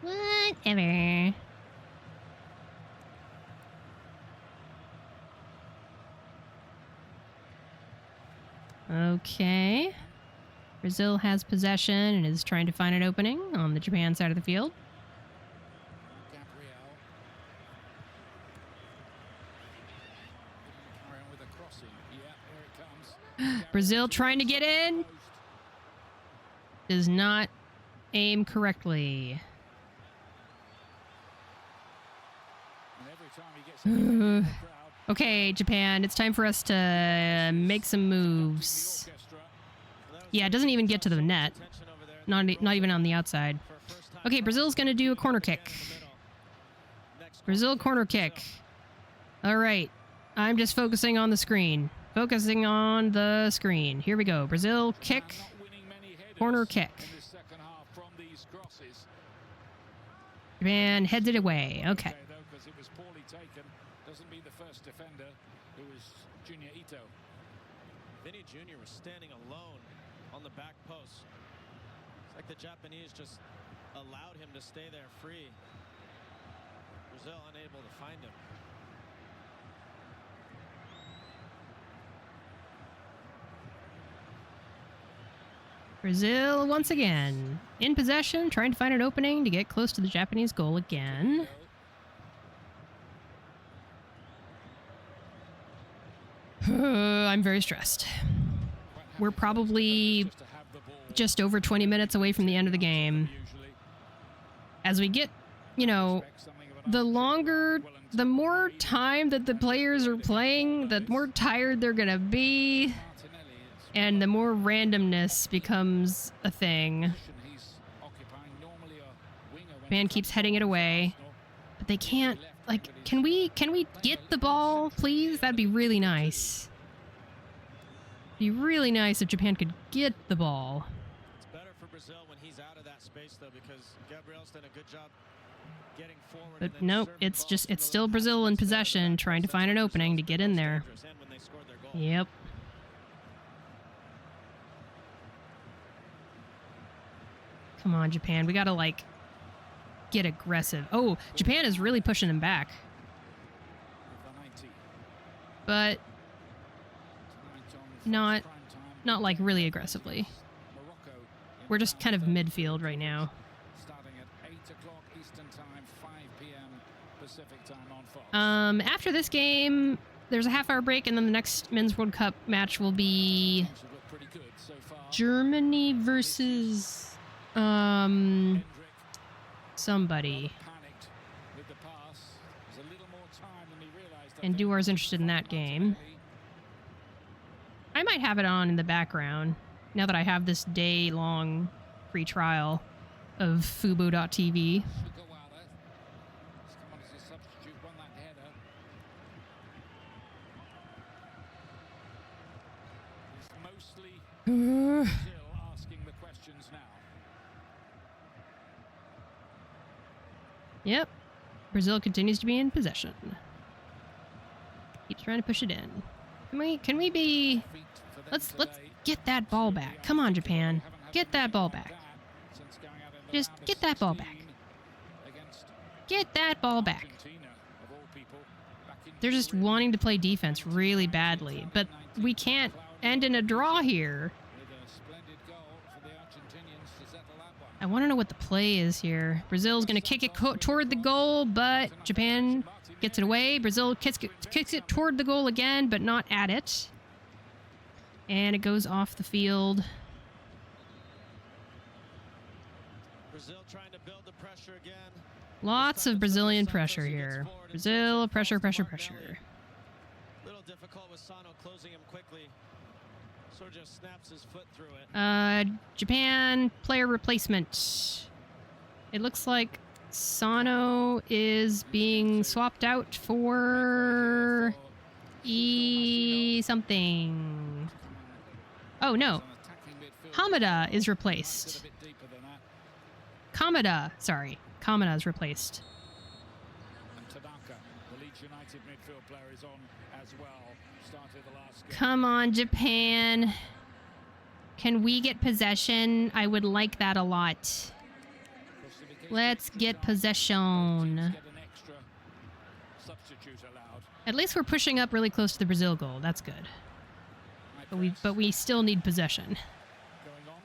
Whatever. Okay. Brazil has possession and is trying to find an opening on the Japan side of the field. Brazil trying to get in. Does not aim correctly. Okay, Japan, it's time for us to make some moves. Yeah, it doesn't even get to the net. Not even on the outside. Okay, Brazil's going to do a corner kick. Brazil corner kick. All right. I'm just focusing on the screen. Focusing on the screen. Here we go. Brazil kick. Corner kick. Japan heads it away. Okay. Vinny Jr. was standing alone on the back post. It's like the Japanese just allowed him to stay there free. Brazil unable to find him. Brazil once again in possession, trying to find an opening to get close to the Japanese goal again. I'm very stressed. We're probably just over 20 minutes away from the end of the game. As we get, you know, the more time that the players are playing, the more tired they're gonna be. And the more randomness becomes a thing. Man keeps heading it away. But they can't, like, can we get the ball, please? That'd be really nice. It'd be really nice if Japan could get the ball. It's better for Brazil when he's out of that space, though, because Gabriel's done a good job getting forward. But nope, it's still Brazil in possession, trying to find an opening to get in there. Yep. Come on, Japan. We gotta, like, get aggressive. Oh, Japan is really pushing them back. But not like really aggressively. We're just kind of midfield right now. After this game, there's a half-hour break, and then the next Men's World Cup match will be Germany versus somebody. And Duar's interested in that game. I might have it on in the background now that I have this day-long free trial of Fubo.tv. Brazil asking the questions now. Yep. Brazil continues to be in possession. Keeps trying to push it in. Can we be... Let's get that ball back. Come on, Japan. Get that ball back. Just get that ball back. Get that ball back. They're just wanting to play defense really badly, but we can't end in a draw here. I want to know what the play is here. Brazil's going to kick it toward the goal, but Japan gets it away. Brazil kicks it toward the goal again, but not at it. And it goes off the field. Brazil trying to build the pressure again. Lots of Brazilian pressure here. Brazil, pressure, pressure, pressure. Little difficult with Sano closing him quickly. Sort of just snaps his foot through it. Japan player replacement. It looks like Sano is being swapped out for something. Oh no. Hamada is replaced. Kamada, sorry. Kamada is replaced. And Tanaka, the Leeds United midfield player, is on as well. Started the last game. Come on, Japan. Can we get possession? I would like that a lot. Let's get possession. At least we're pushing up really close to the Brazil goal. That's good. But we still need possession. Going on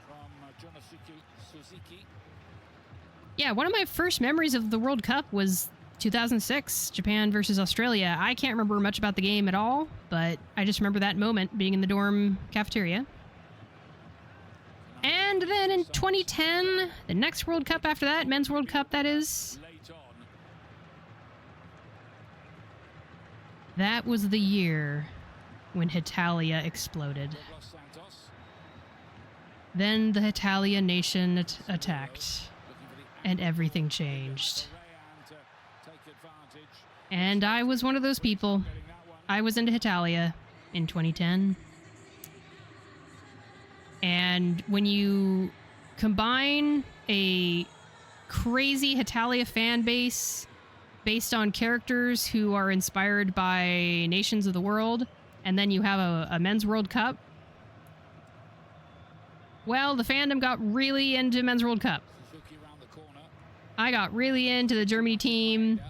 from Jonosuke Suzuki. Yeah, one of my first memories of the World Cup was 2006, Japan versus Australia. I can't remember much about the game at all, but I just remember that moment being in the dorm cafeteria. And then in 2010, the next World Cup after that, Men's World Cup that is, that was the year when Italia exploded. Then the Italia nation attacked, and everything changed. And I was one of those people. I was into Italia in 2010. And when you combine a crazy Italia fan base based on characters who are inspired by nations of the world, and then you have a Men's World Cup, well, the fandom got really into Men's World Cup. I got really into the Germany team.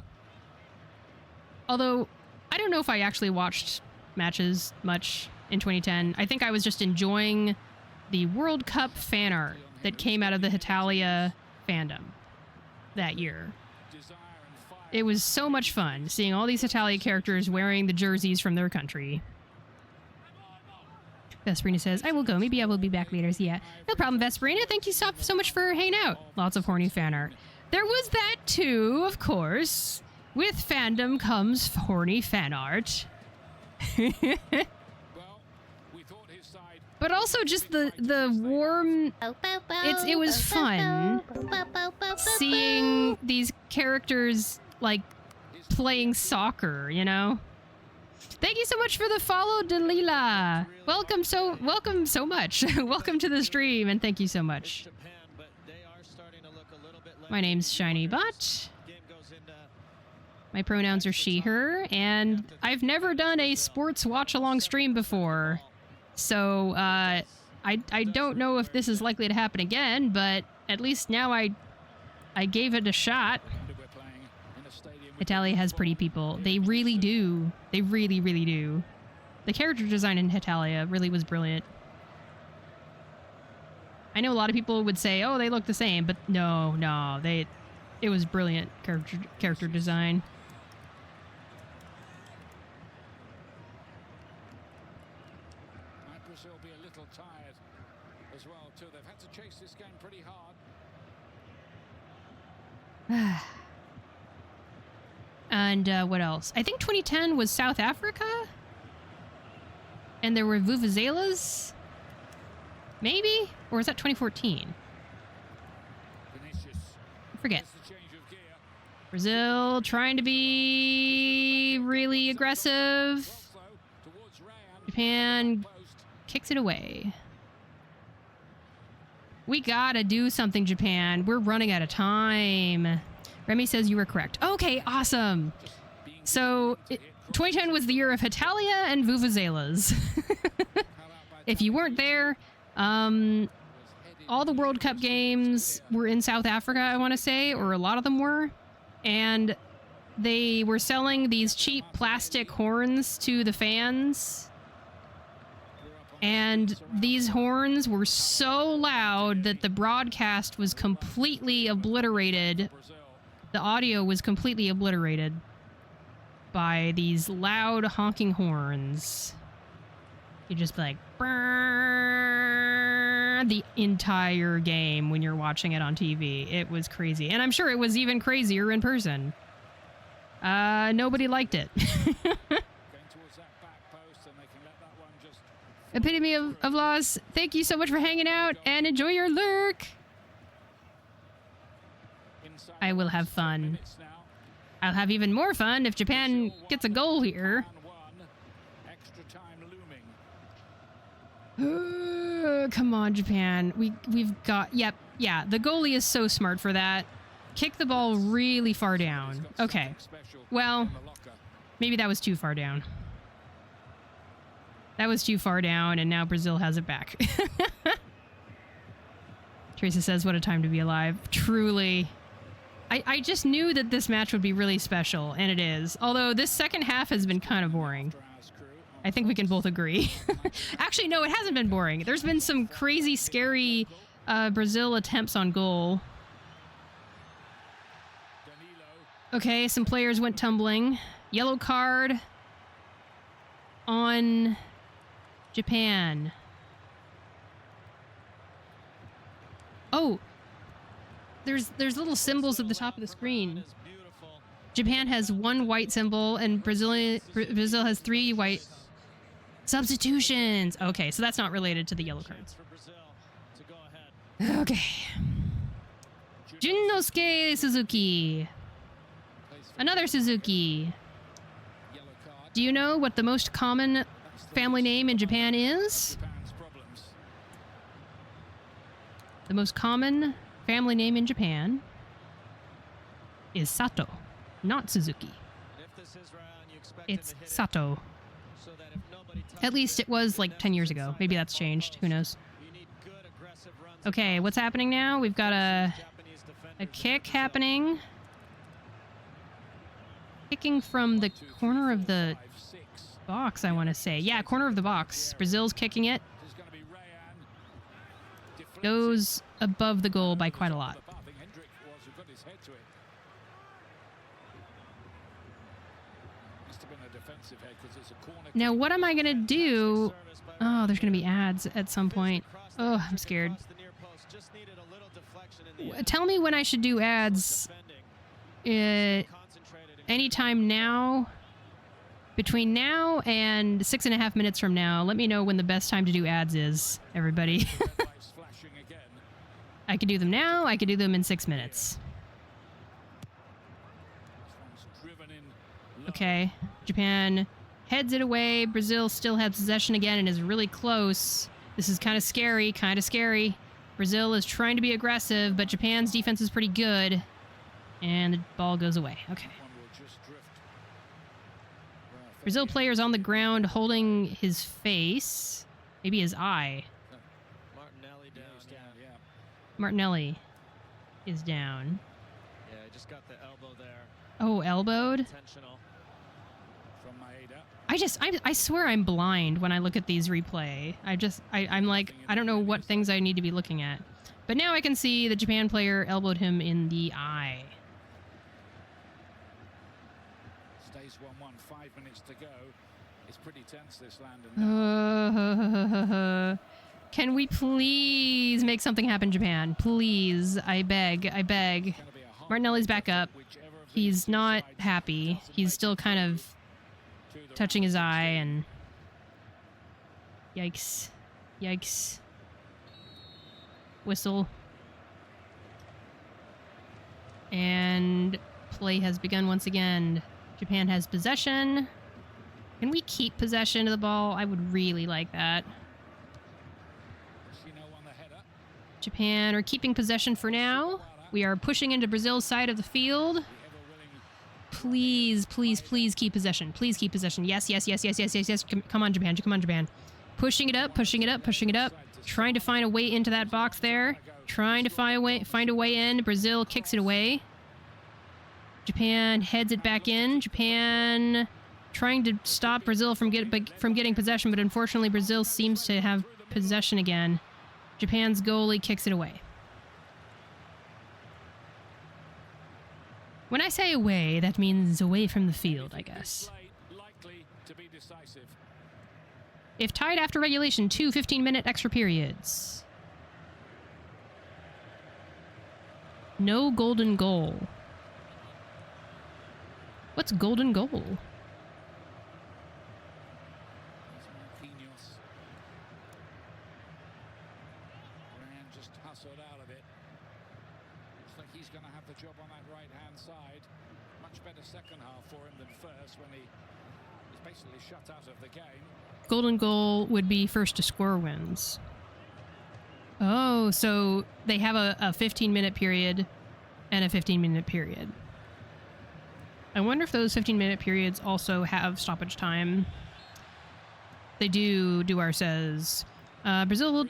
Although, I don't know if I actually watched matches much in 2010. I think I was just enjoying the World Cup fan art that came out of the Italia fandom that year. It was so much fun seeing all these Italia characters wearing the jerseys from their country. Vesperina says, I will go. Maybe I will be back later. So yeah, no problem, Vesperina. Thank you so much for hanging out. Lots of horny fan art. There was that too, of course. With fandom comes horny fan art. But also just the warm... It was fun seeing these characters, like, playing soccer, you know? Thank you so much for the follow, Dalila. Welcome so much. Welcome to the stream, and thank you so much. My name's Shiny Bot. My pronouns are she, her, and I've never done a sports watch-along stream before. So, I don't know if this is likely to happen again, but at least now I gave it a shot. Italia has pretty people. They really do. They really, really do. The character design in Italia really was brilliant. I know a lot of people would say, oh, they look the same, but no, it was brilliant character design. Brazil be a little tired as well too. They've had to chase this game pretty hard. And what else? I think 2010 was South Africa? And there were vuvuzelas? Maybe? Or was that 2014? I forget. Brazil trying to be really aggressive. Japan kicks it away. We gotta do something, Japan. We're running out of time. Remy says you were correct. Okay, awesome. So, 2010 was the year of Hitalia and Vuvuzelas. If you weren't there, all the World Cup games were in South Africa, I want to say, or a lot of them were. And they were selling these cheap plastic horns to the fans. And these horns were so loud that the broadcast was completely obliterated. The audio was completely obliterated by these loud honking horns. You just be like, "Brrr," the entire game when you're watching it on TV. It was crazy. And I'm sure it was even crazier in person. Nobody liked it. Epitome of loss. Thank you so much for hanging out and enjoy your lurk. I will have fun. I'll have even more fun if Japan gets a goal here. Come on, Japan. We've got... Yep. Yeah, the goalie is so smart for that. Kick the ball really far down. Okay. Well, maybe that was too far down. That was too far down, and now Brazil has it back. Teresa says, what a time to be alive. Truly. I just knew that this match would be really special, and it is. Although this second half has been kind of boring. I think we can both agree. Actually, no, it hasn't been boring. There's been some crazy, scary Brazil attempts on goal. Okay, some players went tumbling. Yellow card on Japan. Oh, there's little symbols at the top of the screen. Japan has one white symbol and Brazil has 3 white substitutions. Okay, so that's not related to the yellow cards. Okay. Junnosuke Suzuki. Another Suzuki. Do you know what the most common family name in Japan is? The most common family name in Japan is Sato, not Suzuki. It's Sato. At least it was like 10 years ago. Maybe that's changed. Who knows? Okay, what's happening now? We've got a kick happening. Kicking from the corner of the box, I want to say. Yeah, corner of the box. Brazil's kicking it. Goes above the goal by quite a lot. Now, what am I going to do? Oh, there's going to be ads at some point. Oh, I'm scared. Tell me when I should do ads. Anytime now. Between now and 6.5 minutes from now, let me know when the best time to do ads is, everybody. I could do them now, I could do them in 6 minutes. Okay, Japan heads it away. Brazil still has possession again and is really close. This is kind of scary, Brazil is trying to be aggressive, but Japan's defense is pretty good. And the ball goes away. Okay. Brazil player's on the ground holding his face. Maybe his eye. Martinelli is down. Yeah, just got the elbow there. Oh, elbowed? I swear I'm blind when I look at these replay. I'm like, I don't know what things I need to be looking at. But now I can see the Japan player elbowed him in the eye. Stays 1-1, 5 minutes to go. It's pretty tense, this land. Can we please make something happen, Japan? Please, I beg, I beg. Martinelli's back up. He's not happy. He's still kind of touching his eye and... Yikes. Yikes. Whistle. And play has begun once again. Japan has possession. Can we keep possession of the ball? I would really like that. Japan are keeping possession for now. We are pushing into Brazil's side of the field. Please, please, please keep possession. Please keep possession. Yes, yes, yes, yes, yes, yes, yes. Come on, Japan. Come on, Japan. Pushing it up, pushing it up, pushing it up. Trying to find a way into that box there. Trying to find a way in. Brazil kicks it away. Japan heads it back in. Japan trying to stop Brazil from getting possession, but unfortunately Brazil seems to have possession again. Japan's goalie kicks it away. When I say away, that means away from the field, I guess. If tied after regulation, 2 15-minute extra periods. No golden goal. What's golden goal? Just hustled out of it. Looks like he's going to have the job on that right-hand side. Much better second half for him than first when he was basically shut out of the game. Golden goal would be first to score wins. Oh, so they have a 15-minute period and a 15-minute period. I wonder if those 15-minute periods also have stoppage time. They do, Duar says. Brazil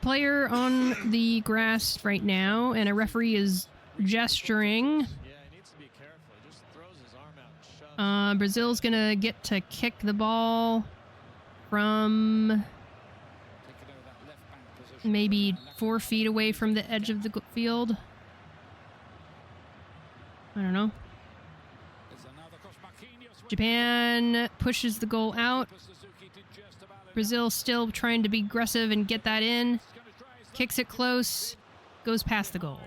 player on the grass right now, and a referee is gesturing. Yeah, he needs to be careful. He just throws his arm out and shoves. Brazil's gonna get to kick the ball from maybe 4 feet away from the edge of the field. I don't know. Japan pushes the goal out. Brazil still trying to be aggressive and get that in. Kicks it close. Goes past the goal.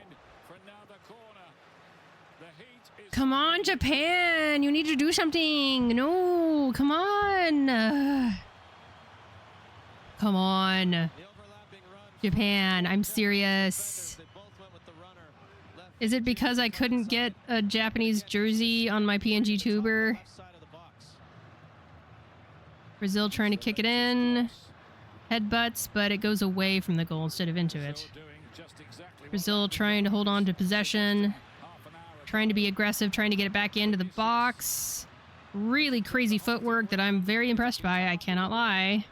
Come on, Japan! You need to do something! No! Come on! Come on. Japan, I'm serious. Is it because I couldn't get a Japanese jersey on my PNG tuber? Brazil trying to kick it in. Headbutts, but it goes away from the goal instead of into it. Brazil trying to hold on to possession. Trying to be aggressive, trying to get it back into the box. Really crazy footwork that I'm very impressed by, I cannot lie.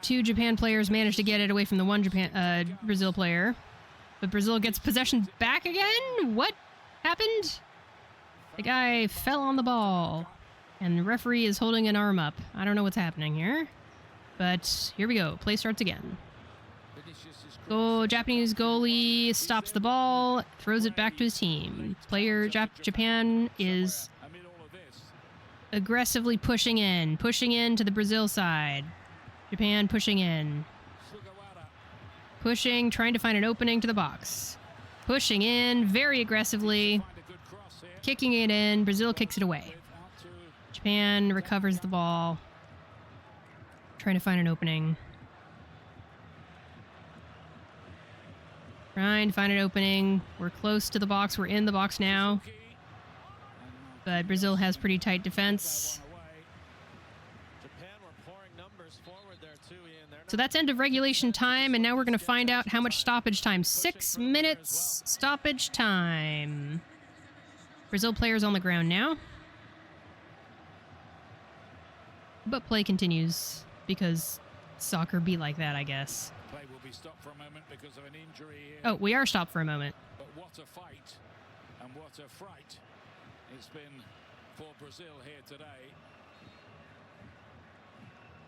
2 Japan players managed to get it away from the 1 Brazil player. But Brazil gets possession back again? What happened? The guy fell on the ball. And the referee is holding an arm up. I don't know what's happening here. But here we go. Play starts again. Japanese goalie stops the ball, throws it back to his team. Player Japan is aggressively pushing in to the Brazil side. Japan pushing in. Pushing, trying to find an opening to the box. Pushing in very aggressively. Kicking it in. Brazil kicks it away. Japan recovers the ball. Trying to find an opening. Trying to find an opening. We're close to the box. We're in the box now. But Brazil has pretty tight defense. So that's end of regulation time, and now we're going to find out how much stoppage time. 6 minutes stoppage time. Brazil players on the ground now. But play continues, because soccer be like that, I guess. Play will be stopped for a moment because of an injury here. Oh, we are stopped for a moment. But what a fight and what a fright it's been for Brazil here today.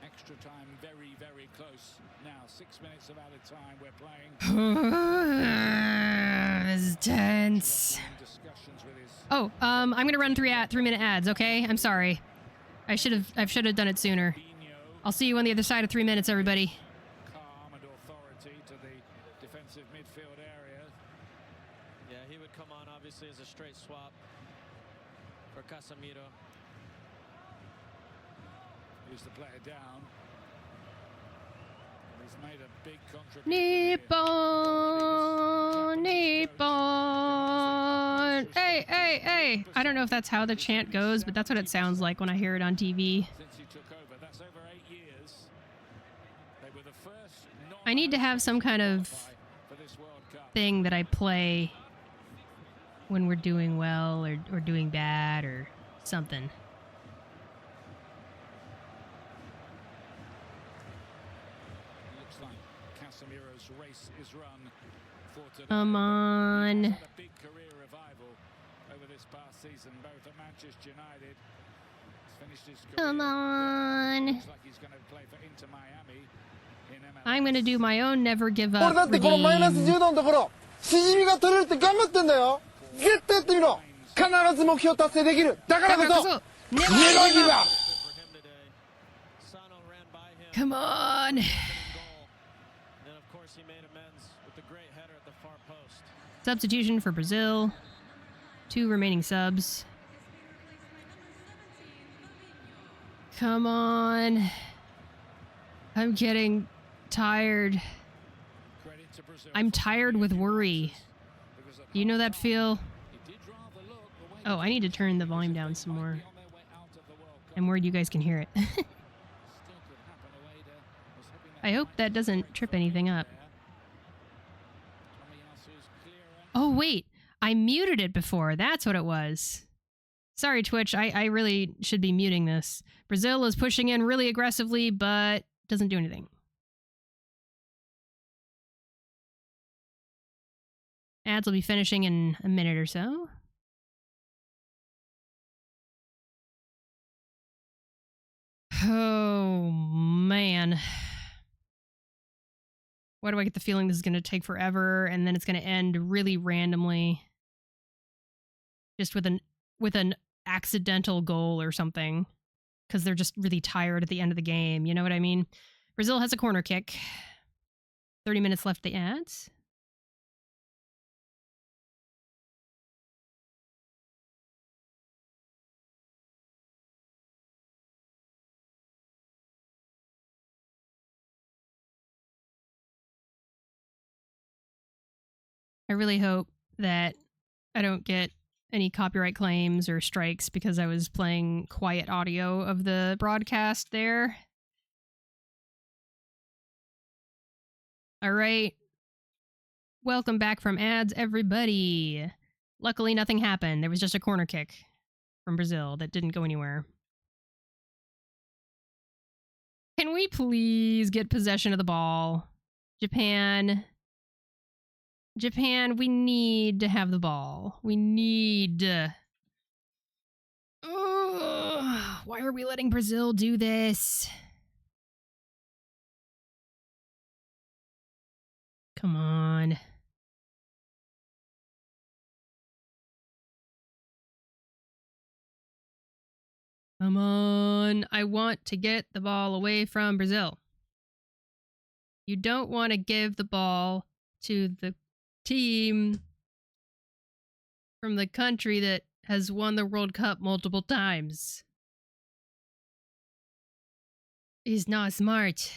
Extra time, very, very close. Now, 6 minutes of added time. We're playing. This is tense. Oh, I'm gonna run 3-minute ads. Okay, I'm sorry. I should have done it sooner. I'll see you on the other side of 3 minutes, everybody. Calm and authority to the defensive midfield area. Yeah, he would come on obviously as a straight swap for Casemiro. He's the player down. He's made a big contribution. Nippon, Nippon. Hey, hey, hey. I don't know if that's how the chant goes, but that's what it sounds like when I hear it on TV. Since he took over, that's over 8 years. They were the first I need to have some kind of thing that I play when we're doing well or doing bad or something. Looks like Casemiro's race is run for today. Come on. He's had a big career revival over this past season, both at Manchester United. He's finished his career. Come on. Looks like he's going to play for Inter Miami in MLS. I'm going to do my own never give 俺 up だってこのマイナス redeem. 10度のところ、しじみが取れるって頑張ってんだよ。絶対やってみろ。必ず目標達成できる。だからこそ、ネバーギブアップ。 Come on. And of course he made amends with the great header at the far post. Substitution for Brazil. 2 remaining subs. Come on. I'm getting tired. Credit to Brazil. I'm tired with worry. Do you know that feel? He did rather look the way Oh, I need to turn the volume down some more. on their way out of the World Cup. I'm worried you guys can hear it. Still could happen away there. Was hoping that I hope that doesn't trip anything up. Tomiyasu's clearer. Oh, wait. I muted it before. That's what it was. Sorry, Twitch. I really should be muting this. Brazil is pushing in really aggressively, but doesn't do anything. Ads will be finishing in a minute or so. Oh, man. Why do I get the feeling this is going to take forever and then it's going to end really randomly? Just with an accidental goal or something. Because they're just really tired at the end of the game. You know what I mean? Brazil has a corner kick. 30 minutes left the ads. I really hope that I don't get any copyright claims or strikes because I was playing quiet audio of the broadcast there. All right. Welcome back from ads, everybody. Luckily, nothing happened. There was just a corner kick from Brazil that didn't go anywhere. Can we please get possession of the ball? Japan, we need to have the ball. We need... why are we letting Brazil do this? Come on. Come on. I want to get the ball away from Brazil. You don't want to give the ball to the team from the country that has won the World Cup multiple times. He's not smart.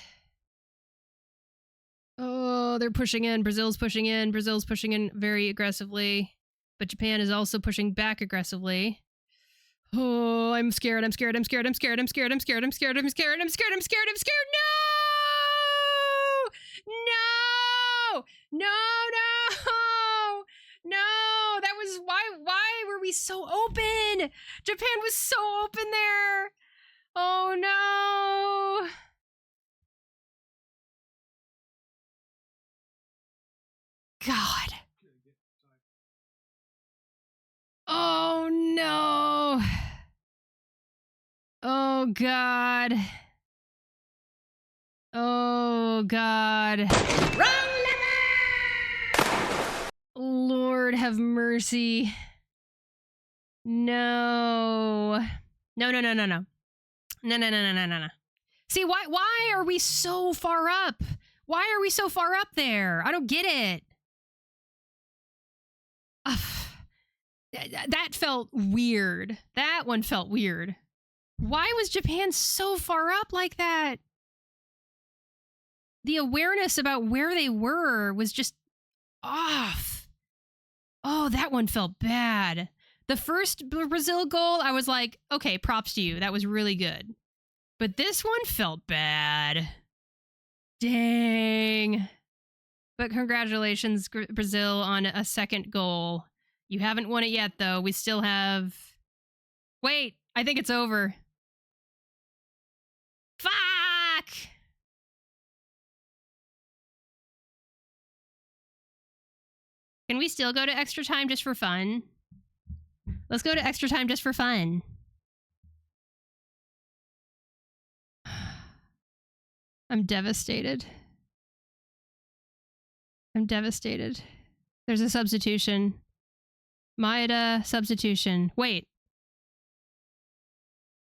Oh, they're pushing in. Brazil's pushing in. Brazil's pushing in very aggressively. But Japan is also pushing back aggressively. Oh, I'm scared. I'm scared. I'm scared. I'm scared. I'm scared. I'm scared. I'm scared. I'm scared. I'm scared. I'm scared. I'm scared. No! No! No! No! That was why were we so open? Japan was so open there. Oh no. God. Oh no. Oh God. Oh God. Lord have mercy. No. No, no, no, no, no. No, no, no, no, no, no, no. See, why are we so far up? Why are we so far up there? I don't get it. That felt weird. That one felt weird. Why was Japan so far up like that? The awareness about where they were was just off. Oh, that one felt bad. The first Brazil goal, I was like, okay, props to you. That was really good. But this one felt bad. Dang. But congratulations, Brazil, on a second goal. You haven't won it yet, though. We still have... Wait, I think it's over. Fuck! Can we still go to extra time just for fun? Let's go to extra time just for fun. I'm devastated. I'm devastated. There's a substitution. Maeda, substitution. Wait.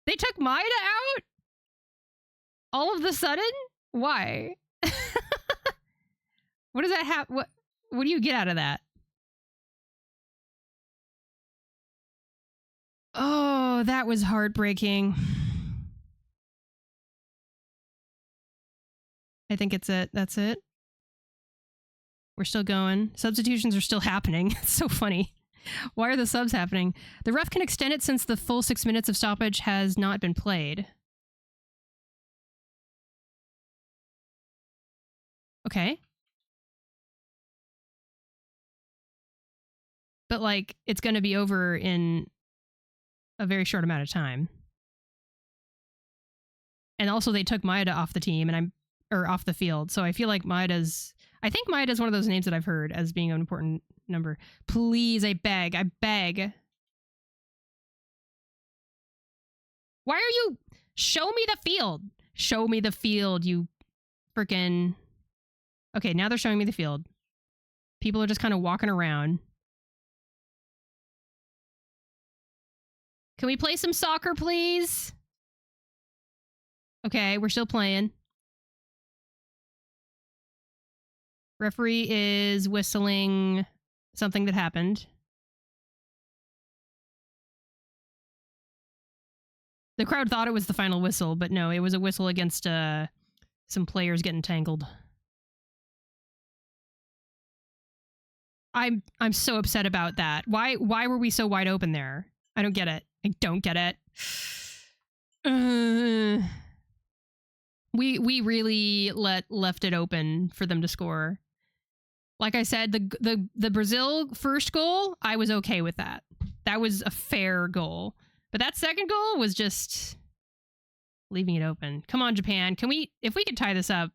They took Maeda out? All of the sudden? Why? What does that have? What do you get out of that? Oh, that was heartbreaking. I think it's it. That's it. We're still going. Substitutions are still happening. It's so funny. Why are the subs happening? The ref can extend it since the full 6 minutes of stoppage has not been played. Okay. But, like, it's going to be over in a very short amount of time. And also they took Maeda off the team or off the field. So I feel like I think Maeda's one of those names that I've heard as being an important number. Please, I beg. Why are you... Show me the field. Show me the field, you freaking... Okay, now they're showing me the field. People are just kind of walking around. Can we play some soccer, please? Okay, we're still playing. Referee is whistling something that happened. The crowd thought it was the final whistle, but no, it was a whistle against some players getting tangled. I'm so upset about that. Why were we so wide open there? I don't get it. I don't get it. We really left it open for them to score. Like I said, the Brazil first goal, I was okay with that. That was a fair goal. But that second goal was just leaving it open. Come on, Japan. If we could tie this up,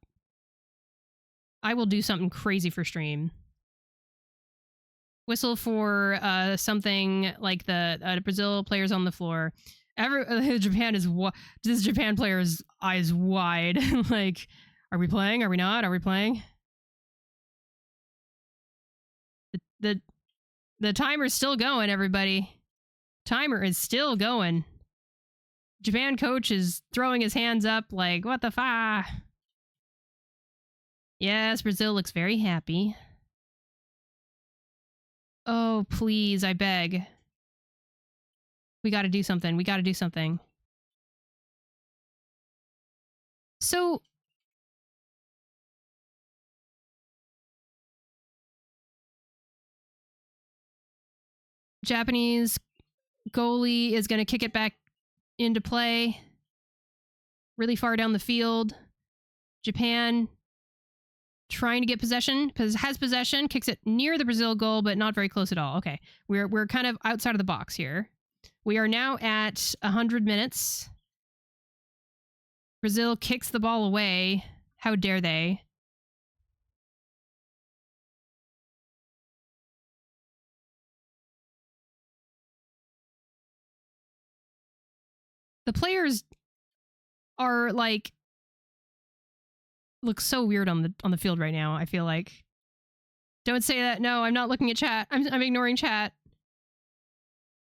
I will do something crazy for stream. Whistle for something like the Brazil players on the floor. This Japan player's eyes wide. Like, are we playing? Are we not? Are we playing? The timer's still going, everybody. Timer is still going. Japan coach is throwing his hands up like, what the fa? Yes, Brazil looks very happy. Oh, please, I beg. We gotta do something. We gotta do something. So... Japanese goalie is going to kick it back into play. Really far down the field. Japan trying to get possession. Has possession. Kicks it near the Brazil goal, but not very close at all. Okay. We're kind of outside of the box here. We are now at 100 minutes. Brazil kicks the ball away. How dare they? The players are like look so weird on the field right now, I feel like. Don't say that. No, I'm not looking at chat. I'm ignoring chat.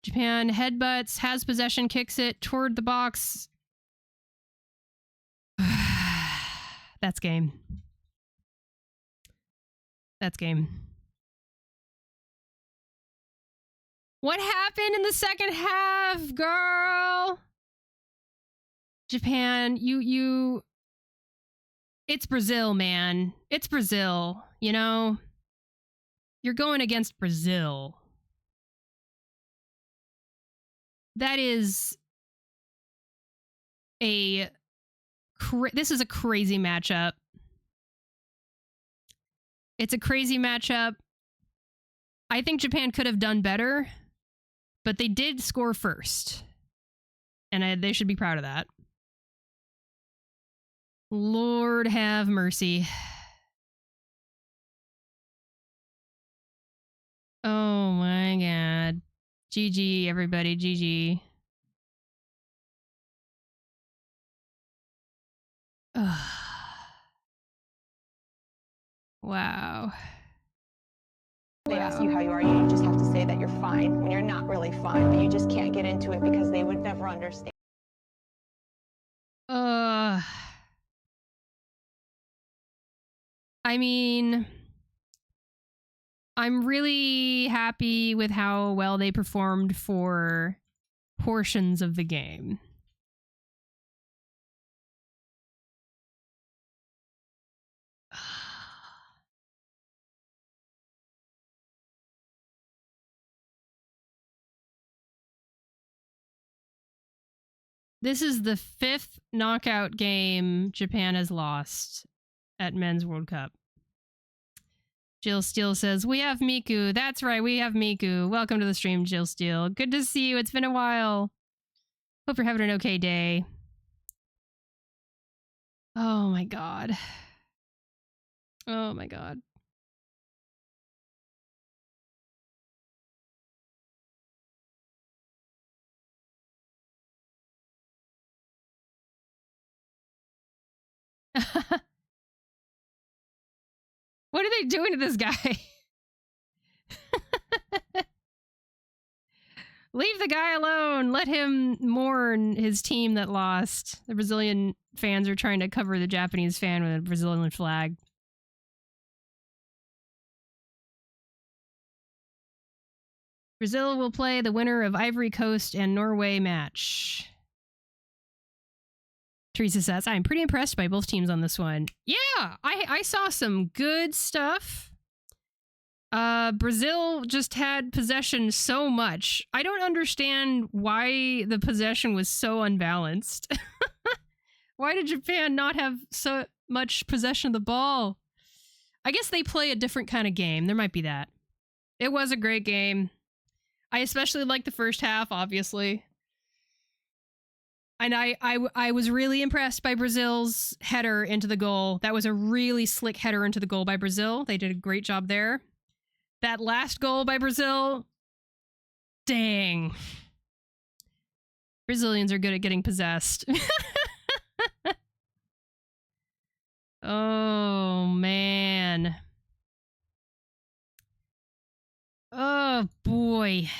Japan headbutts, has possession, kicks it toward the box. That's game. That's game. What happened in the second half, girl? Japan, you... It's Brazil, man. It's Brazil, you know? You're going against Brazil. That is a... This is a crazy matchup. It's a crazy matchup. I think Japan could have done better, but they did score first. And they should be proud of that. Lord have mercy. Oh my god. GG, everybody. GG. Wow. They ask you how you are, you just have to say that you're fine when you're not really fine, but you just can't get into it because they would never understand. I mean, I'm really happy with how well they performed for portions of the game. This is the 5th knockout game Japan has lost at Men's World Cup. Jill Steele says, we have Miku. That's right, we have Miku. Welcome to the stream, Jill Steele. Good to see you. It's been a while. Hope you're having an okay day. Oh my god. Oh my god. What are they doing to this guy? Leave the guy alone. Let him mourn his team that lost. The Brazilian fans are trying to cover the Japanese fan with a Brazilian flag. Brazil will play the winner of Ivory Coast and Norway match. Teresa says, I'm pretty impressed by both teams on this one. Yeah, I saw some good stuff. Brazil just had possession so much. I don't understand why the possession was so unbalanced. Why did Japan not have so much possession of the ball? I guess they play a different kind of game. There might be that. It was a great game. I especially liked the first half, obviously. And I was really impressed by Brazil's header into the goal. That was a really slick header into the goal by Brazil. They did a great job there. That last goal by Brazil, dang. Brazilians are good at getting possessed. Oh, man. Oh, boy.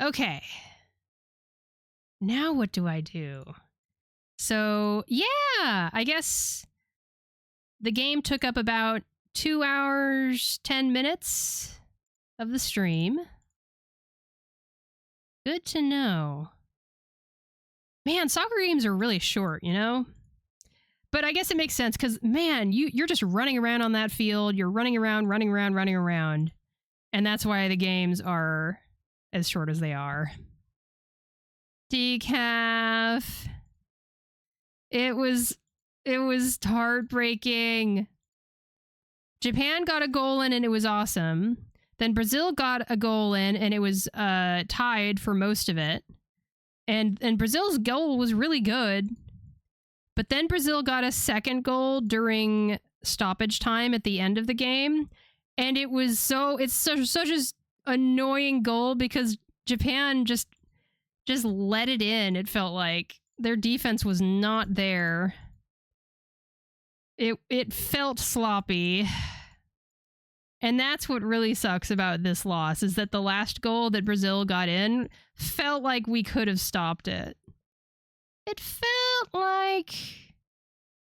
Okay. Now what do I do? So, yeah, I guess the game took up about 2 hours, 10 minutes of the stream. Good to know. Man, soccer games are really short, you know? But I guess it makes sense because, man, you're just running around on that field. You're running around. And that's why the games are as short as they are. Decaf. It was heartbreaking. Japan got a goal in and it was awesome. Then Brazil got a goal in and it was tied for most of it. And Brazil's goal was really good. But then Brazil got a second goal during stoppage time at the end of the game. And it's such an annoying goal because Japan just let it in. It felt like their defense was not there. It felt sloppy. And that's what really sucks about this loss, is that the last goal that Brazil got in felt like we could have stopped it. It felt like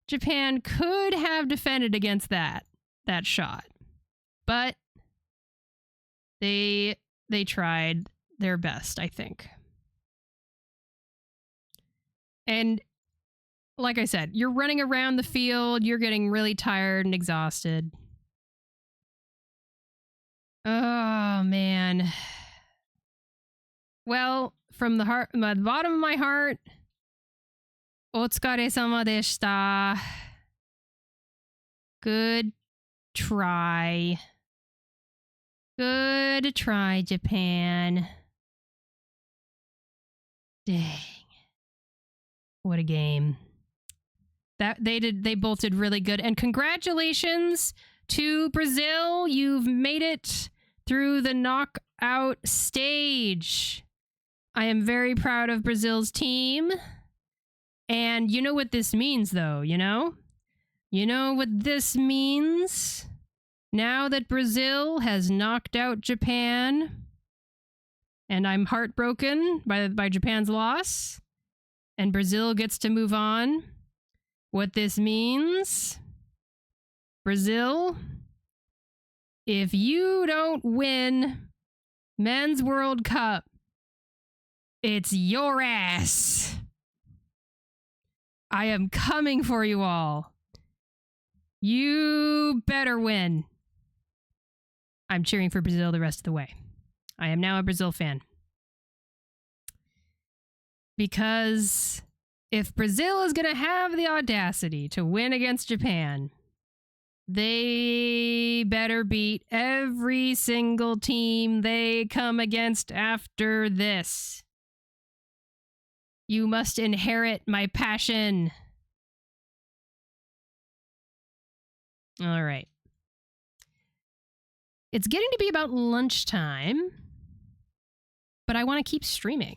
Japan could have defended against that shot. But they tried their best, I think. And like I said, you're running around the field, you're getting really tired and exhausted. Oh, man. Well, from the bottom of my heart, Otsukaresama deshita. Good try. Good try, Japan. Dang. What a game. They both did really good. And congratulations to Brazil. You've made it through the knockout stage. I am very proud of Brazil's team. And you know what this means, though, you know? You know what this means? Now that Brazil has knocked out Japan, and I'm heartbroken by Japan's loss, and Brazil gets to move on. What this means, Brazil, if you don't win Men's World Cup, it's your ass. I am coming for you all. You better win. I'm cheering for Brazil the rest of the way. I am now a Brazil fan. Because if Brazil is going to have the audacity to win against Japan, they better beat every single team they come against after this. You must inherit my passion. All right. It's getting to be about lunchtime, but I want to keep streaming.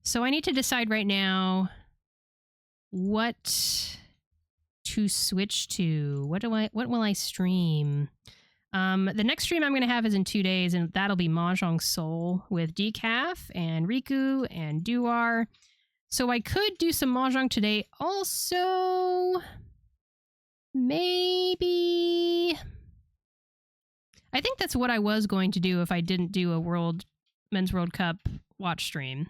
So I need to decide right now what to switch to. What will I stream? The next stream I'm going to have is in 2 days, and that'll be Mahjong Soul with Decaf and Riku and Duar. So I could do some Mahjong today also. Maybe. I think that's what I was going to do if I didn't do a Men's World Cup watch stream.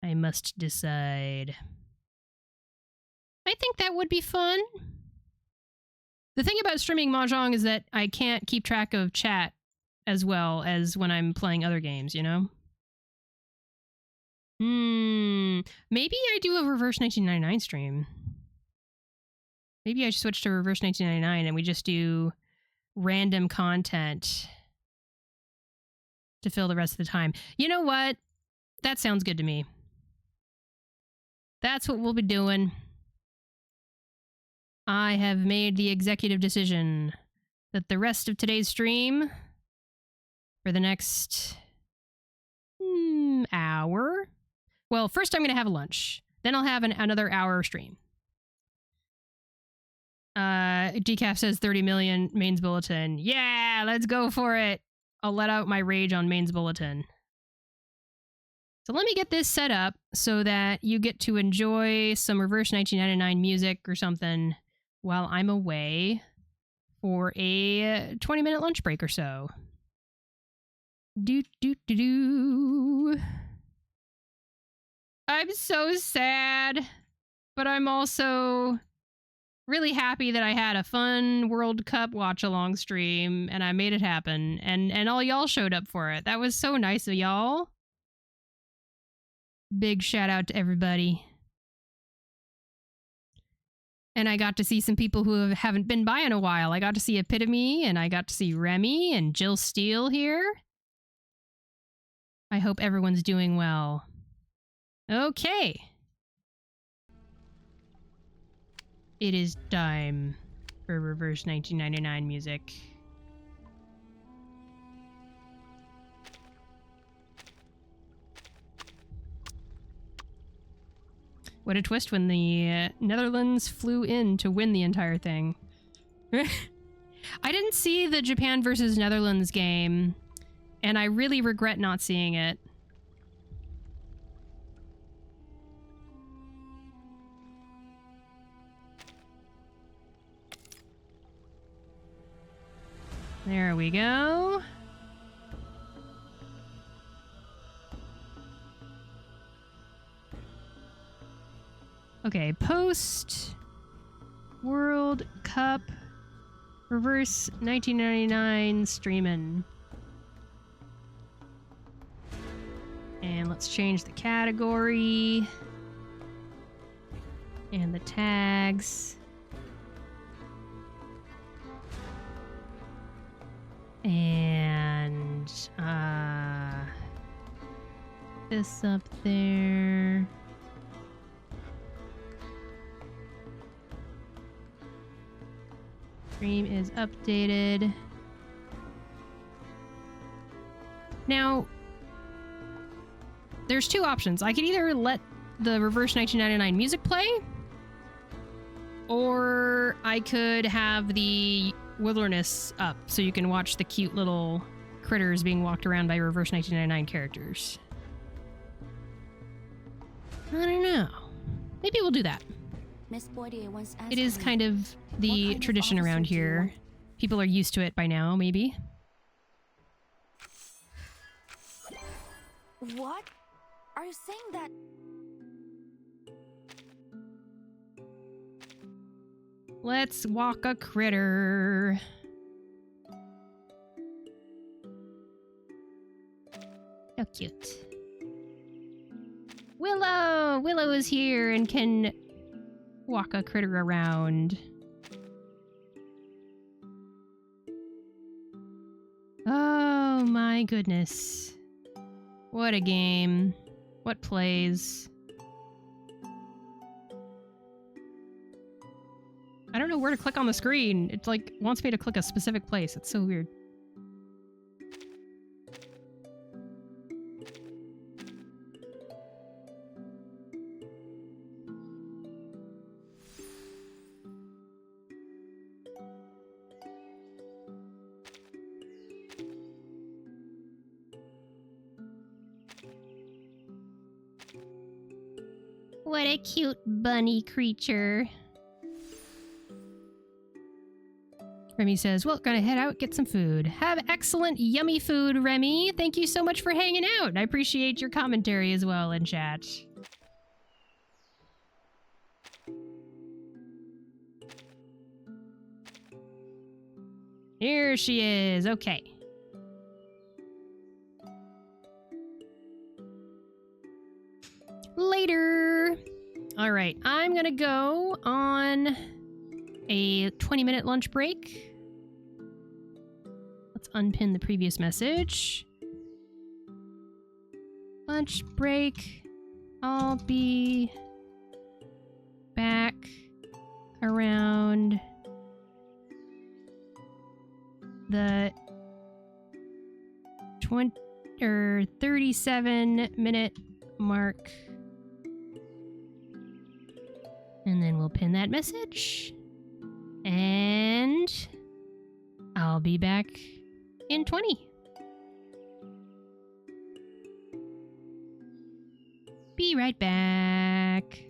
I must decide. I think that would be fun. The thing about streaming Mahjong is that I can't keep track of chat as well as when I'm playing other games, you know? Maybe I do a Reverse 1999 stream. Maybe I should switch to Reverse 1999 and we just do random content to fill the rest of the time. You know what? That sounds good to me. That's what we'll be doing. I have made the executive decision that the rest of today's stream, for the next hour... Well, first I'm going to have a lunch. Then I'll have another hour stream. Decaf says 30 million mains bulletin. Yeah, let's go for it. I'll let out my rage on mains bulletin. So let me get this set up so that you get to enjoy some Reverse 1999 music or something while I'm away for a 20-minute lunch break or so. I'm so sad, but I'm also really happy that I had a fun World Cup watch-along stream and I made it happen, and all y'all showed up for it. That was so nice of y'all. Big shout out to everybody. And I got to see some people who haven't been by in a while. I got to see Epitome, and I got to see Remy and Jill Steele here. I hope everyone's doing well. Okay. It is time for Reverse 1999 music. What a twist when the Netherlands flew in to win the entire thing. I didn't see the Japan versus Netherlands game, and I really regret not seeing it. There we go. Okay, post World Cup Reverse 1999 streamin'. And let's change the category. And the tags. And this up there. Stream is updated. Now, there's two options. I could either let the Reverse 1999 music play, or I could have the wilderness up so you can watch the cute little critters being walked around by Reverse 1999 characters. I don't know. Maybe we'll do that. It is kind of the tradition around here. People are used to it by now, maybe. What? Are you saying that? Let's walk a critter. How cute. Willow! Willow is here and can walk a critter around. Oh my goodness. What a game. What plays. I don't know where to click on the screen. It like wants me to click a specific place. It's so weird. What a cute bunny creature. Remy says, well, gonna head out, get some food. Have excellent, yummy food, Remy. Thank you so much for hanging out. I appreciate your commentary as well in chat. Here she is. Okay. Later. All right, I'm gonna go on a 20-minute lunch break. Let's unpin the previous message. Lunch break. I'll be back around the 37-minute mark. And then we'll pin that message. And I'll be back in 20. Be right back.